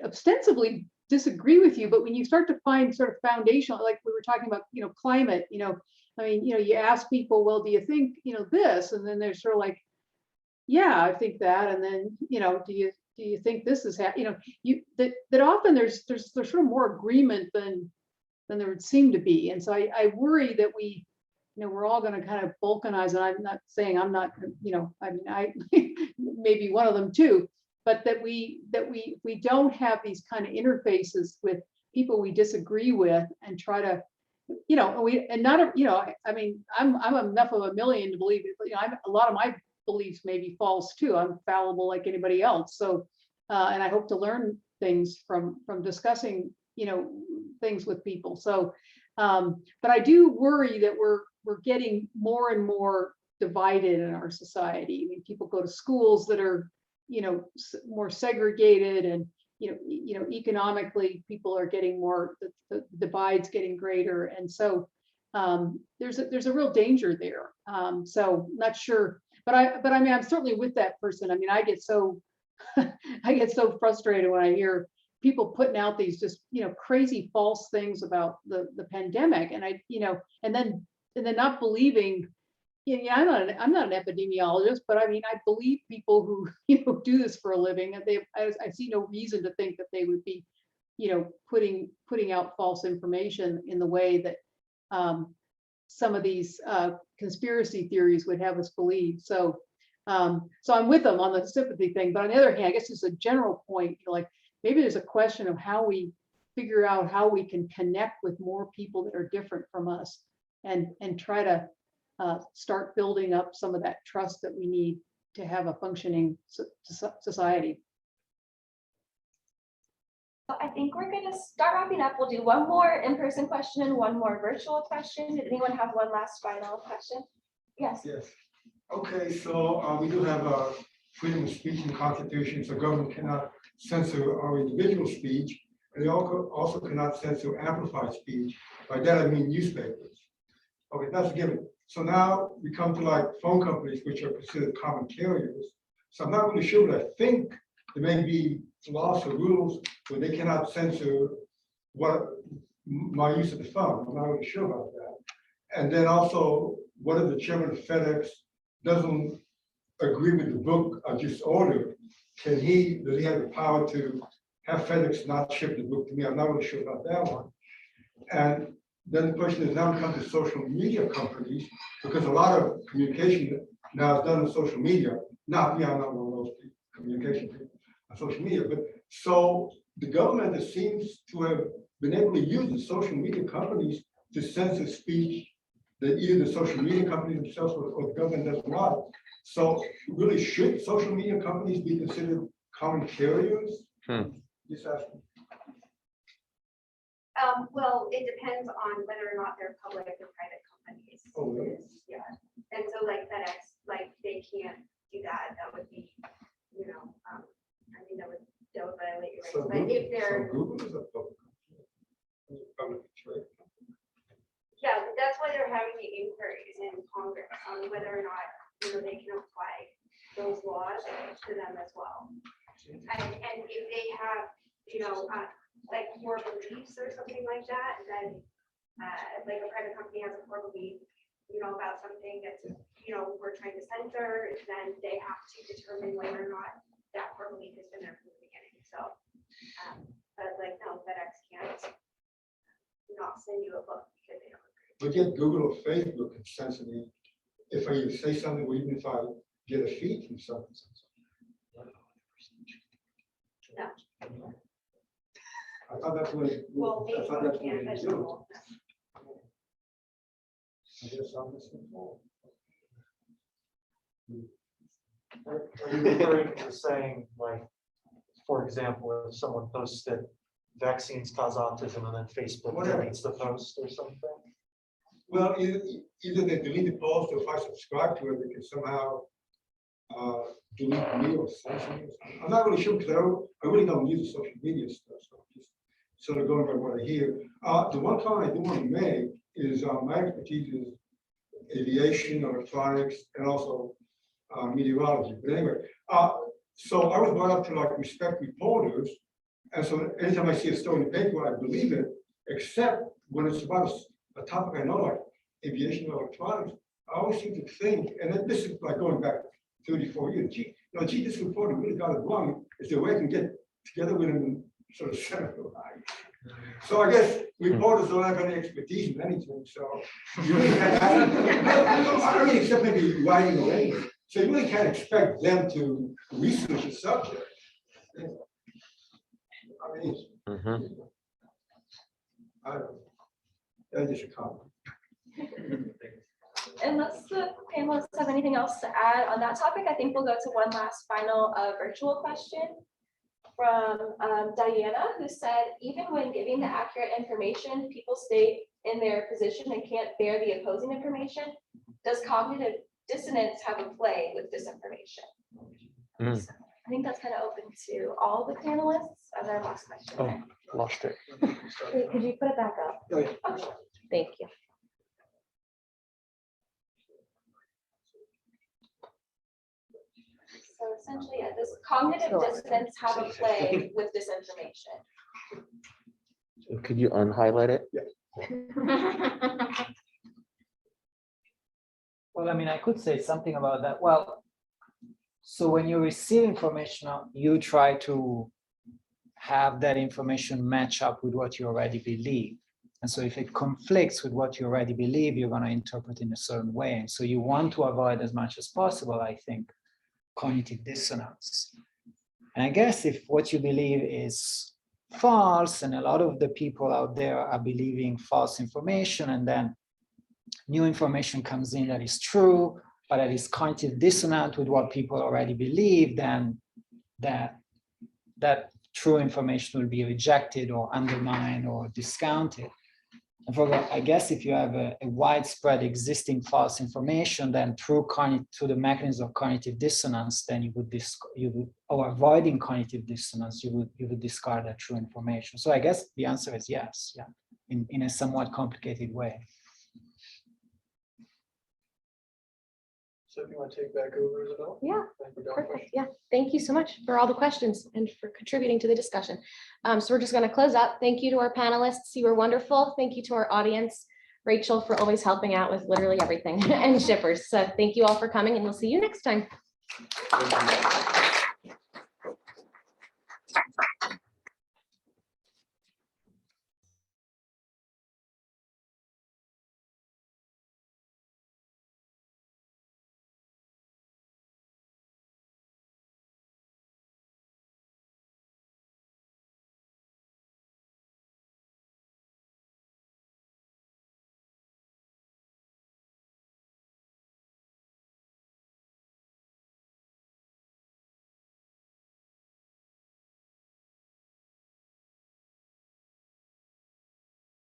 ostensibly disagree with you, but when you start to find sort of foundational, like we were talking about, climate, you ask people, well, do you think, this? And then they're sort of like, yeah, I think that. And then, do you think this is that often there's sort of more agreement than there would seem to be. And so I worry that we're all going to kind of balkanize. And I'm not saying I'm not, I maybe one of them too, but that we don't have these kind of interfaces with people we disagree with and try to, I'm enough of a million to believe it. A lot of my beliefs may be false too. I'm fallible like anybody else. So, and I hope to learn things from discussing, things with people. So, but I do worry that we're getting more and more divided in our society. I mean, people go to schools that are, more segregated, and economically people are getting more, the divide's getting greater, and so there's a real danger there. So not sure, but I mean, I'm certainly with that person. I mean, I get so frustrated when I hear people putting out these just crazy false things about the pandemic, and and then not believing. I'm not an epidemiologist, but I mean, I believe people who do this for a living, and I see no reason to think that they would be putting out false information in the way that some of these conspiracy theories would have us believe. So I'm with them on the sympathy thing, but on the other hand, I guess it's a general point, like maybe there's a question of how we figure out how we can connect with more people that are different from us, and try to start building up some of that trust that we need to have a functioning society. I think we're going to start wrapping up. We'll do one more in-person question and one more virtual question. Did anyone have one last final question? Yes. Yes. Okay, so we do have a freedom of speech in the Constitution, so government cannot censor our individual speech, and they also cannot censor amplified speech. By that I mean newspapers. Okay, that's a given. So now we come to like phone companies, which are considered common carriers. So I'm not really sure, but I think there may be laws or rules where they cannot censor my use of the phone. I'm not really sure about that. And then also, what if the chairman of FedEx doesn't agree with the book I just ordered? Does he have the power to have FedEx not ship the book to me? I'm not really sure about that one. And then the question is, now we come to social media companies, because a lot of communication now is done on social media. Not me, I'm not one of those communication people on social media, but so the government seems to have been able to use the social media companies to censor speech that either the social media companies themselves or the government does not. So really, should social media companies be considered common carriers? Just asking. Well, it depends on whether or not they're public or private companies. Oh, really? Yeah, and so like FedEx, like they can't do that. That would be, I mean, that would violate your rights. So But if they're, Google is a public trade. yeah, that's why they're having the inquiries in Congress on whether or not they can apply those laws to them as well. And if they have, like core beliefs or something like that, then like a private company has a core belief, about something that's, we're trying to censor, then they have to determine whether or not that core belief has been there from the beginning. So But like, no, FedEx can't not send you a book because they don't agree. But yet Google or Facebook can censor me if I say something, or even if I get a feed from something. No. I thought that's what, Well, I thought Facebook that's what can't, they but do. Google. I guess I'm misinformed. Are you referring to saying, like, for example, if someone posts that vaccines cause autism and then Facebook Whatever. deletes the post or something? Well, either they delete the post, or if I subscribe to it, they can somehow delete me or censor me. I'm not really sure, because I really don't use the social media stuff, so I'm just sort of going by what I hear. The one comment I do want to make is my expertise is aviation, electronics, and also meteorology. But anyway, so I was brought up to like respect reporters, and so anytime I see a story in the paper, I believe it, except when it's about a topic I know, like aviation or electronics. I always seem to think, and this is like going back 34 years, gee, this reporter really got it wrong. Is there a way I can get together with him and sort of set it right? So I guess reporters don't have any expertise in anything, so you really can't, I don't mean except maybe writing or anything. So you really can't expect them to research a subject. I mean, I don't know. That's just a comment. Unless the panelists have anything else to add on that topic, I think we'll go to one last final virtual question from Diana, who said, even when giving the accurate information, people stay in their position and can't bear the opposing information. Does cognitive dissonance have a play with disinformation? So I think that's kind of open to all the panelists as our last question. Oh, lost it. Wait, could you put it back up? Oh, yeah. Okay, thank you. So essentially, does cognitive dissonance have a play with disinformation? Could you unhighlight it? Well, I mean, I could say something about that. Well, so when you receive information, you try to have that information match up with what you already believe. And so if it conflicts with what you already believe, you're going to interpret in a certain way. And so you want to avoid as much as possible, I think, cognitive dissonance. And I guess if what you believe is false, and a lot of the people out there are believing false information, and then new information comes in that is true, but that is cognitive dissonant with what people already believe, then that true information will be rejected or undermined or discounted. And for, I guess if you have a widespread existing false information, then through the mechanism of cognitive dissonance, then you would or avoiding cognitive dissonance, you would discard that true information. So I guess the answer is yes, yeah, in a somewhat complicated way. So if you want to take back over as well? Yeah, perfect. Yeah, thank you so much for all the questions and for contributing to the discussion. So we're just going to close out. Thank you to our panelists. You were wonderful. Thank you to our audience, Rachel, for always helping out with literally everything, and shippers. So thank you all for coming, and we'll see you next time.